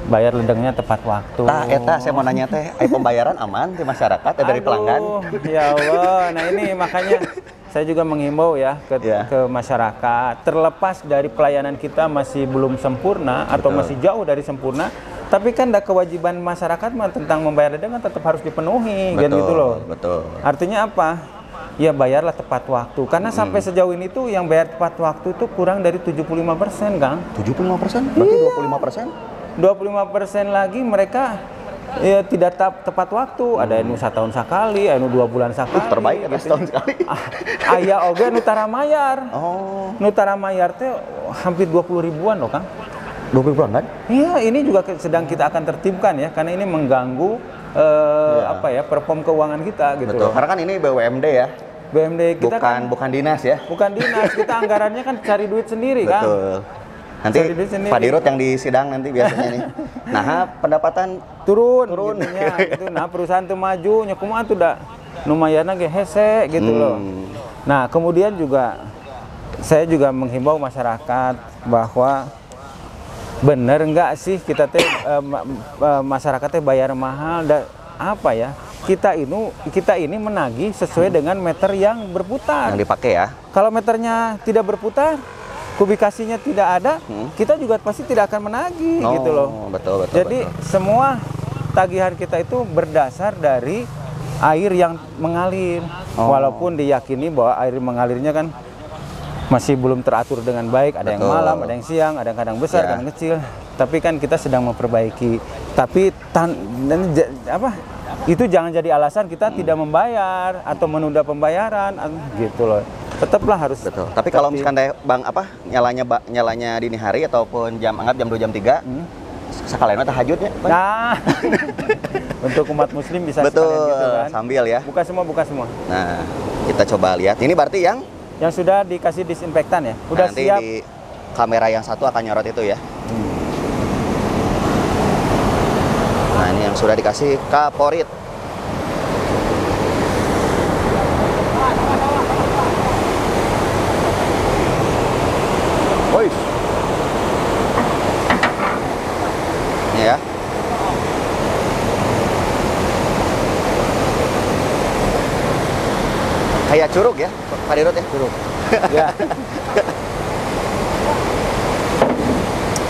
bayar ledengnya tepat waktu. Eta saya mau nanya teh, pembayaran aman di masyarakat dari pelanggan? Ya Allah, nah ini makanya saya juga menghimbau ya ke masyarakat, terlepas dari pelayanan kita masih belum sempurna atau masih jauh dari sempurna, tapi kan ada kewajiban masyarakat mah tentang membayar ledeng kan tetap harus dipenuhi, kan gitu loh. Betul. Artinya apa? Ya bayarlah tepat waktu, karena sampai sejauh ini tuh yang bayar tepat waktu tuh kurang dari 75%, Kang. 75%? Berarti 25%? 25% lagi mereka ya tidak tepat waktu. Ada yang 1 tahun sekali, ada yang 2 bulan sekali. Terbaik gitu. 1 tahun sekali. Aya oge nu tara mayar. Oh. Nu tara mayar teh hampir 20 ribuan loh, Kang. 20 ribuan kan? Iya, ini juga sedang kita akan tertibkan ya, karena ini mengganggu perform keuangan kita gitu. Betul. Karena kan ini BUMD ya. BUMD kita bukan dinas ya. Bukan dinas, kita anggarannya kan cari duit sendiri. Kan. Betul. Nanti Pak Dirut yang di sidang nanti biasanya nih. Nah, pendapatan turun. Gitu. Nah, perusahaan tuh maju, kumaha tuh dah lumayan ge hese gitu loh. Nah, kemudian juga saya juga menghimbau masyarakat bahwa bener enggak sih kita teh masyarakat teh bayar mahal dan apa ya? Kita ini menagih sesuai dengan meter yang berputar. Yang dipakai ya. Kalau meternya tidak berputar, kubikasinya tidak ada, kita juga pasti tidak akan menagih gitu loh. Betul. Jadi semua tagihan kita itu berdasar dari air yang mengalir. Walaupun diyakini bahwa air mengalirnya kan masih belum teratur dengan baik, ada yang malam, ada yang siang, ada yang kadang besar, kadang kecil. Tapi kan kita sedang memperbaiki. Tapi itu jangan jadi alasan kita tidak membayar atau menunda pembayaran gitu loh. Tetaplah harus. Betul. Tapi kalau misalkan bang nyalanya dini hari ataupun anggap jam 2 jam 3 sekalian tahajudnya. Nah. Untuk umat muslim bisa betul, sekalian gitu kan. Sambil ya. Buka semua. Nah, kita coba lihat. Ini berarti yang sudah dikasih disinfektan ya. Udah nanti siap. Di kamera yang satu akan nyorot itu ya. Nah, ini yang sudah dikasih kaporit. Woi. Ini ya. Kayak curug ya, Pak Dirut ya? Curug. Ya.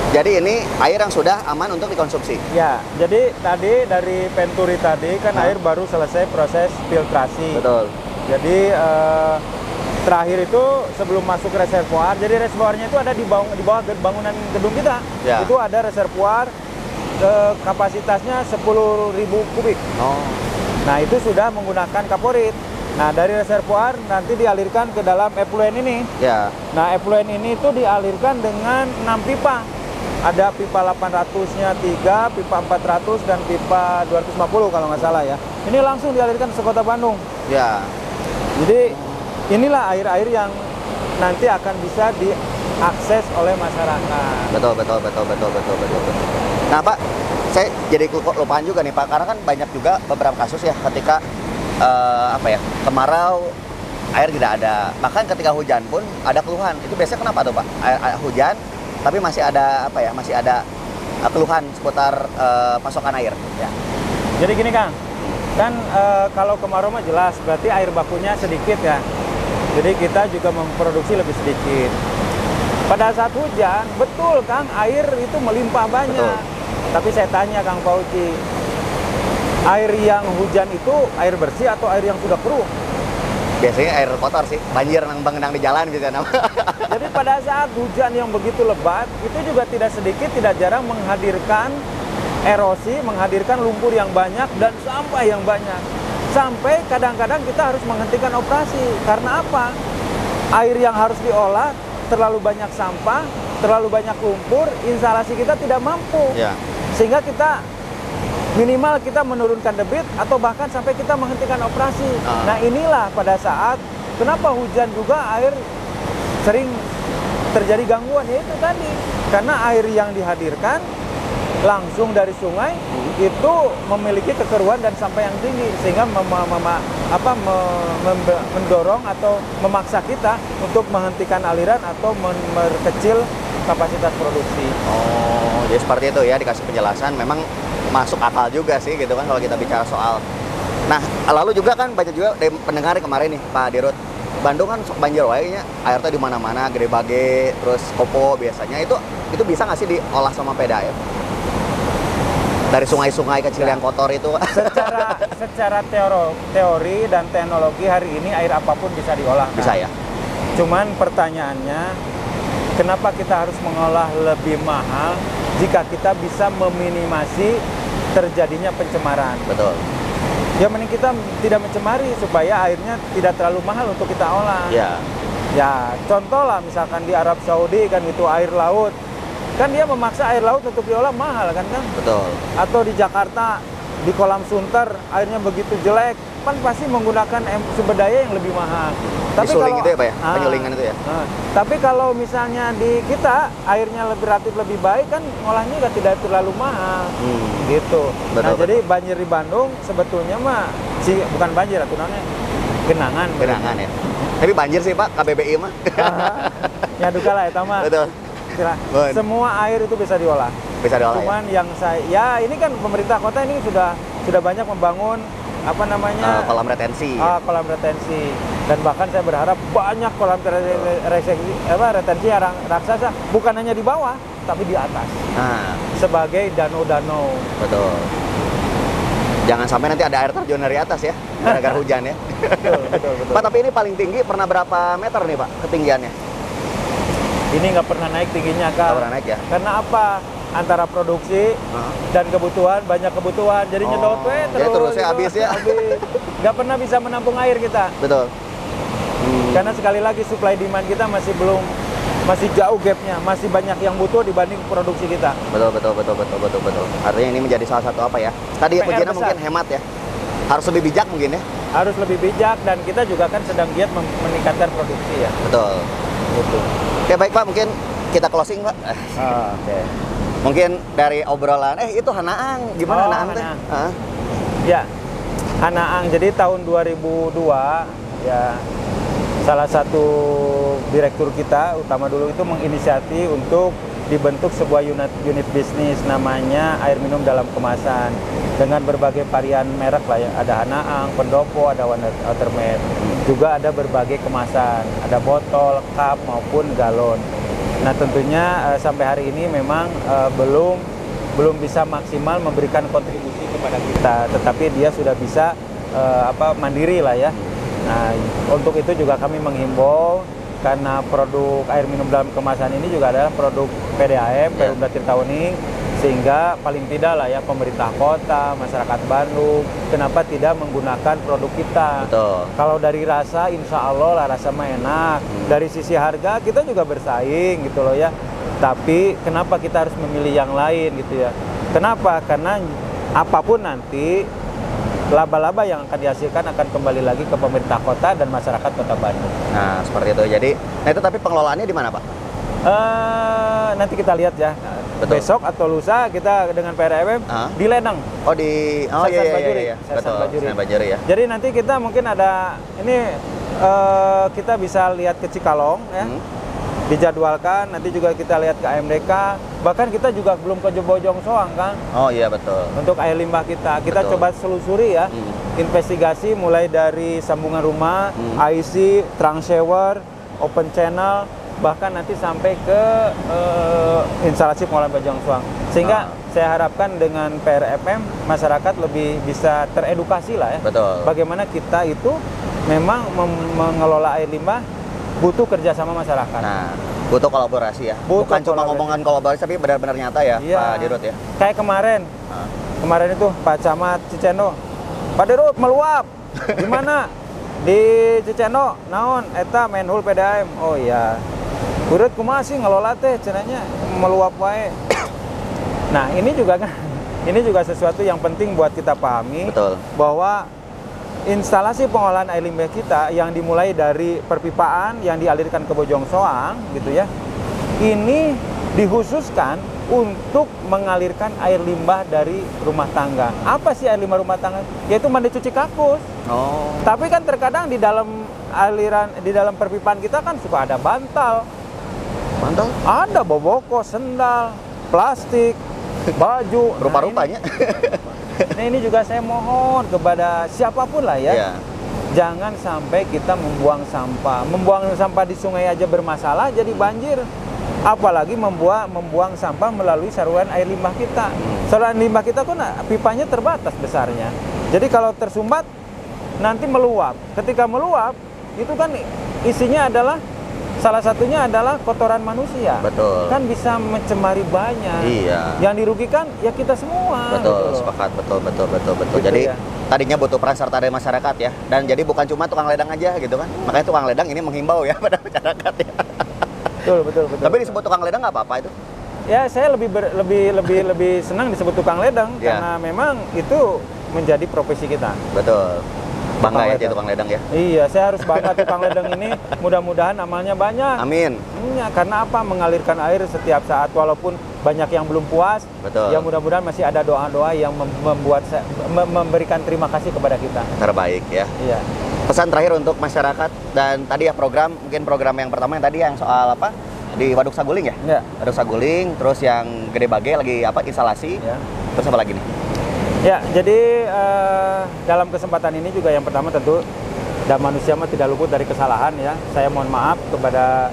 Jadi ini air yang sudah aman untuk dikonsumsi? Ya, jadi tadi dari Penturi tadi kan air baru selesai proses filtrasi. Betul. Jadi terakhir itu sebelum masuk reservoir, jadi reservoirnya itu ada di bawah bangunan gedung kita. Ya. Itu ada reservoir kapasitasnya 10.000 kubik. Oh. Nah, itu sudah menggunakan kaporit. Nah, dari reservoir nanti dialirkan ke dalam effluent ini. Ya. Nah, effluent ini itu dialirkan dengan 6 pipa. Ada pipa 800-nya 3, pipa 400, dan pipa 250 kalau nggak salah ya. Ini langsung dialirkan ke Kota Bandung. Ya. Jadi inilah air-air yang nanti akan bisa diakses oleh masyarakat. Betul. Nah, Pak, saya jadi kelupaan juga nih, Pak, karena kan banyak juga beberapa kasus ya ketika kemarau air tidak ada, bahkan ketika hujan pun ada keluhan. Itu biasanya kenapa tuh, Pak? Air hujan tapi masih ada keluhan seputar pasokan air ya. Jadi gini, Kang, kan kalau kemarau mah jelas berarti air bakunya sedikit ya, jadi kita juga memproduksi lebih sedikit. Pada saat hujan, betul Kang, air itu melimpah banyak. Betul. Tapi saya tanya Kang Fauzi, air yang hujan itu air bersih atau air yang sudah keruh? Biasanya air kotor sih, banjir nang di jalan gitu. Jadi pada saat hujan yang begitu lebat, itu juga tidak sedikit, tidak jarang menghadirkan erosi, menghadirkan lumpur yang banyak dan sampah yang banyak. Sampai kadang-kadang kita harus menghentikan operasi. Karena apa? Air yang harus diolah, terlalu banyak sampah, terlalu banyak lumpur, instalasi kita tidak mampu. Ya. Sehingga kita minimal kita menurunkan debit atau bahkan sampai kita menghentikan operasi. Nah, inilah pada saat kenapa hujan juga air sering terjadi gangguan, yaitu tadi karena air yang dihadirkan langsung dari sungai itu memiliki kekeruhan dan sampah yang tinggi, sehingga mendorong atau memaksa kita untuk menghentikan aliran atau memperkecil kapasitas produksi. Oh, jadi seperti itu ya, dikasih penjelasan. Memang masuk akal juga sih gitu kan kalau kita bicara soal. Nah, lalu juga kan banyak juga dari pendengar kemarin nih Pak Dirut, Bandung kan banjir wainya, airnya di mana-mana, Gede Bage, terus Kopo biasanya itu bisa nggak sih diolah sama PDAM? Dari sungai-sungai kecil yang kotor itu. Secara teori dan teknologi hari ini air apapun bisa diolah. Bisa ya. Cuman pertanyaannya, kenapa kita harus mengolah lebih mahal jika kita bisa meminimasi terjadinya pencemaran? Betul. Ya mending kita tidak mencemari supaya airnya tidak terlalu mahal untuk kita olah. Ya. Ya, contoh lah misalkan di Arab Saudi kan itu air laut. Kan dia memaksa air laut untuk diolah mahal kan? Betul. Atau di Jakarta di kolam Sunter airnya begitu jelek, kan pasti menggunakan sumber daya yang lebih mahal. Tapi kalau itu ya Pak ya, penyulingan itu ya. Tapi kalau misalnya di kita airnya relatif lebih baik kan ngolahnya juga tidak terlalu mahal. Gitu. Betul, jadi banjir di Bandung sebetulnya mah bukan banjir atau namanya genangan. Genangan ya. Tapi banjir sih Pak, KBBI mah. Ya duka lah eta mah. Betul. Semua air itu bisa diolah. Bisa diolah. Cuman ya? Yang ini kan pemerintah kota ini sudah banyak membangun kolam retensi. Kolam retensi. Dan bahkan saya berharap banyak kolam retensi yang raksasa, bukan hanya di bawah, tapi di atas. Sebagai danau-danau. Betul. Jangan sampai nanti ada air terjun dari atas ya, gara-gara hujan ya. Betul. Pak, tapi ini paling tinggi pernah berapa meter nih Pak ketinggiannya? Ini nggak pernah naik tingginya Kak. Nggak pernah naik ya? Karena apa? antara produksi dan kebutuhan, banyak kebutuhan, jadi nyedot terus. Jadi terusnya habis ya. Nggak pernah bisa menampung air kita. Betul. Karena sekali lagi supply demand kita masih jauh gapnya, masih banyak yang butuh dibanding produksi kita. Betul. Artinya ini menjadi salah satu apa ya? Tadi kuncinya mungkin hemat ya. Harus lebih bijak mungkin ya. Harus lebih bijak, dan kita juga kan sedang giat meningkatkan produksi ya. Betul. Gitu. Oke, baik Pak, mungkin kita closing Pak. Oke. Mungkin dari obrolan, itu Hanaang, gimana Hanaang teh? Ya, Hanaang. Jadi tahun 2002 ya, salah satu direktur kita utama dulu itu menginisiasi untuk dibentuk sebuah unit bisnis namanya air minum dalam kemasan dengan berbagai varian merek lah ya. Ada Hanaang, Pendopo, ada Watermed. Juga ada berbagai kemasan, ada botol, cup maupun galon. Nah tentunya sampai hari ini memang belum bisa maksimal memberikan kontribusi kepada kita, tetapi dia sudah bisa mandiri lah ya. Nah untuk itu juga kami menghimbau, karena produk air minum dalam kemasan ini juga adalah produk PDAM, Perumda Tirta Uning, sehingga paling tidak lah ya pemerintah kota, masyarakat Bandung, kenapa tidak menggunakan produk kita? Betul. Kalau dari rasa, insya Allah lah rasa mah enak. Dari sisi harga kita juga bersaing gitu loh ya. Tapi kenapa kita harus memilih yang lain gitu ya? Kenapa? Karena apapun nanti laba-laba yang akan dihasilkan akan kembali lagi ke pemerintah kota dan masyarakat kota Bandung. Nah seperti itu. Jadi, itu tapi pengelolaannya di mana Pak? Nanti kita lihat ya. Betul. Besok atau lusa kita dengan PRFM di Ledeng. Oh di Bajuri. Betul. Bajuri ya. Jadi nanti kita mungkin ada ini kita bisa lihat ke Cikalong ya. Dijadwalkan, nanti juga kita lihat ke AMDK, bahkan kita juga belum ke Bojong Soang kan. Oh iya betul. Untuk air limbah kita coba selusuri ya. Investigasi mulai dari sambungan rumah, IC, trunk shower, open channel, bahkan nanti sampai ke instalasi pengolahan Bojong Soang. Sehingga saya harapkan dengan PRFM masyarakat lebih bisa teredukasi lah ya. Betul. Bagaimana kita itu memang mengelola air limbah butuh kerjasama masyarakat. Nah, butuh kolaborasi ya. Bukan cuma ngomongan kolaborasi, tapi benar-benar nyata ya, Pak Dirut ya. Kayak kemarin itu Pak Camat Cicendo, Pak Dirut meluap. Gimana? Di Cicendo, naon? Eta menhul PDAM. Oh iya. Dirut kumaha sih ngelola teh, cenanya meluap wae. Nah, ini juga sesuatu yang penting buat kita pahami. Betul. Bahwa instalasi pengolahan air limbah kita yang dimulai dari perpipaan yang dialirkan ke Bojong Soang gitu ya, ini dikhususkan untuk mengalirkan air limbah dari rumah tangga. Apa sih air limbah rumah tangga? Yaitu mandi cuci kakus. Oh. Tapi kan terkadang di dalam perpipaan kita kan suka ada bantal. Bantal? Ada boboko, sendal, plastik, baju. Rupa-rupanya. Nah ini juga saya mohon kepada siapapun lah ya, jangan sampai kita membuang sampah di sungai aja bermasalah jadi banjir, apalagi membuang sampah melalui saluran air limbah kita. Saluran limbah kita kan pipanya terbatas besarnya, jadi kalau tersumbat nanti meluap. Ketika meluap itu kan isinya adalah salah satunya adalah kotoran manusia. Betul. Kan bisa mencemari banyak. Iya. Yang dirugikan ya kita semua. Betul, gitu. sepakat. Betul. Gitu jadi ya. tadinya butuh peran serta dari masyarakat ya. Dan jadi bukan cuma tukang ledang aja gitu kan. Makanya tukang ledang ini menghimbau ya pada masyarakat ya. Betul. Tapi disebut tukang ledang nggak apa-apa itu? Ya saya lebih senang disebut tukang ledang karena memang itu menjadi profesi kita. Betul. Bangga ya jadi tukang ledang ya? Iya, saya harus bangga tukang ledang ini. Mudah-mudahan amalnya banyak. Amin. Ya, karena apa? Mengalirkan air setiap saat walaupun banyak yang belum puas. Betul. Ya mudah-mudahan masih ada doa-doa yang memberikan terima kasih kepada kita. Terbaik ya. Iya. Pesan terakhir untuk masyarakat dan tadi ya mungkin program yang pertama yang tadi yang soal apa? Di Waduk Saguling ya? Iya. Waduk Saguling, terus yang Gede Bage lagi instalasi. Ya. Terus apa lagi nih? Ya, jadi dalam kesempatan ini juga yang pertama tentu dan manusia mah tidak luput dari kesalahan ya. Saya mohon maaf kepada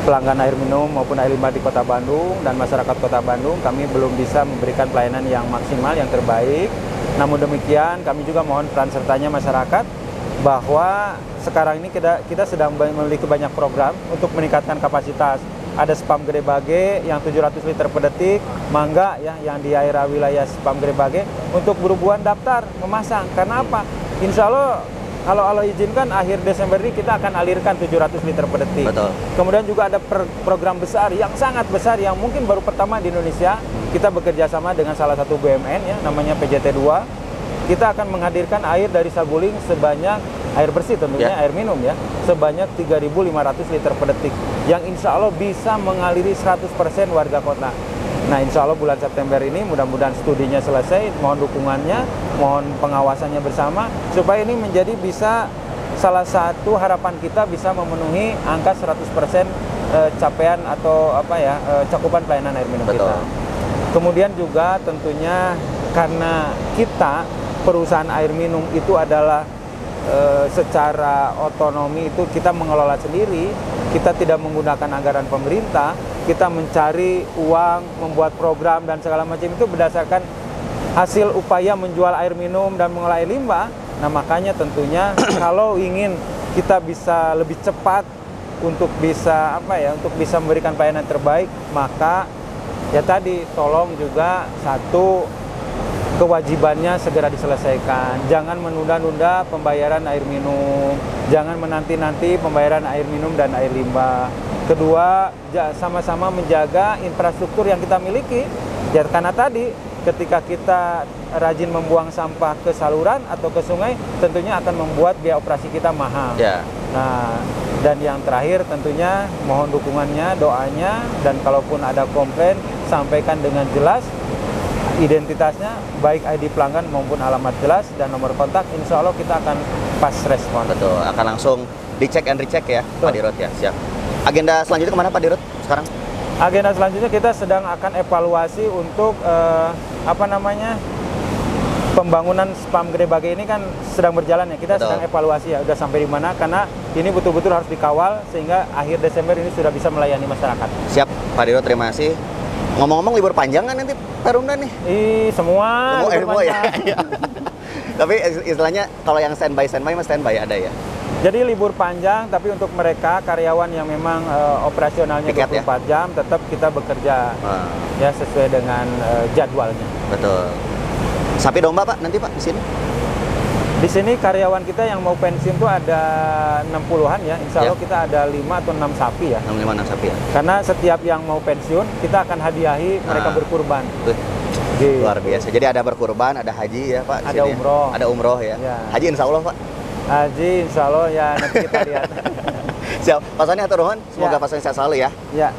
pelanggan air minum maupun air limbah di Kota Bandung dan masyarakat Kota Bandung. Kami belum bisa memberikan pelayanan yang maksimal, yang terbaik. Namun demikian kami juga mohon peran sertanya masyarakat bahwa sekarang ini kita sedang memiliki banyak program untuk meningkatkan kapasitas ada spam Gede Bage yang 700 liter per detik, Mangga ya yang di daerah wilayah spam Gede Bage untuk berhubungan daftar memasang. Karena apa? Insya Allah kalau Allah izinkan akhir Desember ini kita akan alirkan 700 liter per detik. Betul. Kemudian juga ada program besar yang sangat besar yang mungkin baru pertama di Indonesia. Kita bekerja sama dengan salah satu BUMN ya namanya PJT2. Kita akan menghadirkan air dari Saguling sebanyak air bersih tentunya air minum ya sebanyak 3.500 liter per detik yang insya Allah bisa mengaliri 100% warga kota. Nah insya Allah bulan September ini mudah-mudahan studinya selesai, mohon dukungannya, mohon pengawasannya bersama supaya ini menjadi bisa salah satu harapan kita bisa memenuhi angka 100% capaian atau cakupan pelayanan air minum. Betul. Kita. Kemudian juga tentunya karena kita perusahaan air minum itu adalah secara otonomi itu kita mengelola sendiri, kita tidak menggunakan anggaran pemerintah, kita mencari uang, membuat program dan segala macam itu berdasarkan hasil upaya menjual air minum dan mengolah air limbah. Nah makanya tentunya kalau ingin kita bisa lebih cepat untuk bisa untuk bisa memberikan pelayanan terbaik, maka ya tadi tolong juga satu kewajibannya segera diselesaikan. Jangan menunda-nunda pembayaran air minum, jangan menanti-nanti pembayaran air minum dan air limbah. Kedua, sama-sama menjaga infrastruktur yang kita miliki. Ya karena tadi ketika kita rajin membuang sampah ke saluran atau ke sungai, tentunya akan membuat biaya operasi kita mahal. Yeah. Nah, dan yang terakhir tentunya mohon dukungannya, doanya, dan kalaupun ada komplain sampaikan dengan jelas. Identitasnya, baik ID pelanggan maupun alamat jelas dan nomor kontak, insya Allah kita akan pas respon. Betul, akan langsung dicek and recheck ya. Betul. Pak Dirut ya, siap. Agenda selanjutnya kemana Pak Dirut sekarang? Agenda selanjutnya kita sedang akan evaluasi untuk pembangunan spam Gede Bage ini kan sedang berjalan ya. Kita Betul. Sedang evaluasi ya, udah sampai di mana karena ini betul-betul harus dikawal sehingga akhir Desember ini sudah bisa melayani masyarakat. Siap, Pak Dirut, terima kasih. Ngomong-ngomong libur panjang kan nanti Perumda nih? Semua ya. Tapi istilahnya kalau yang standby mas standby ada ya? Jadi libur panjang tapi untuk mereka karyawan yang memang operasionalnya 24 jam tetap kita bekerja ya sesuai dengan jadwalnya. Betul. Sapi domba Pak nanti Pak di sini? Di sini karyawan kita yang mau pensiun tuh ada 60-an ya. Insya Allah kita ada 5 atau 6 sapi ya. 6 sapi ya. Karena setiap yang mau pensiun kita akan hadiahi mereka berkurban. Luar biasa. Jadi ada berkurban, ada haji ya Pak. Ada umroh. Ada umroh ya. Haji insya Allah Pak. Haji insya Allah ya nanti kita lihat. Siap. Pak Soni atur nuhun. Semoga Pak Soni sehat selalu ya. Ya.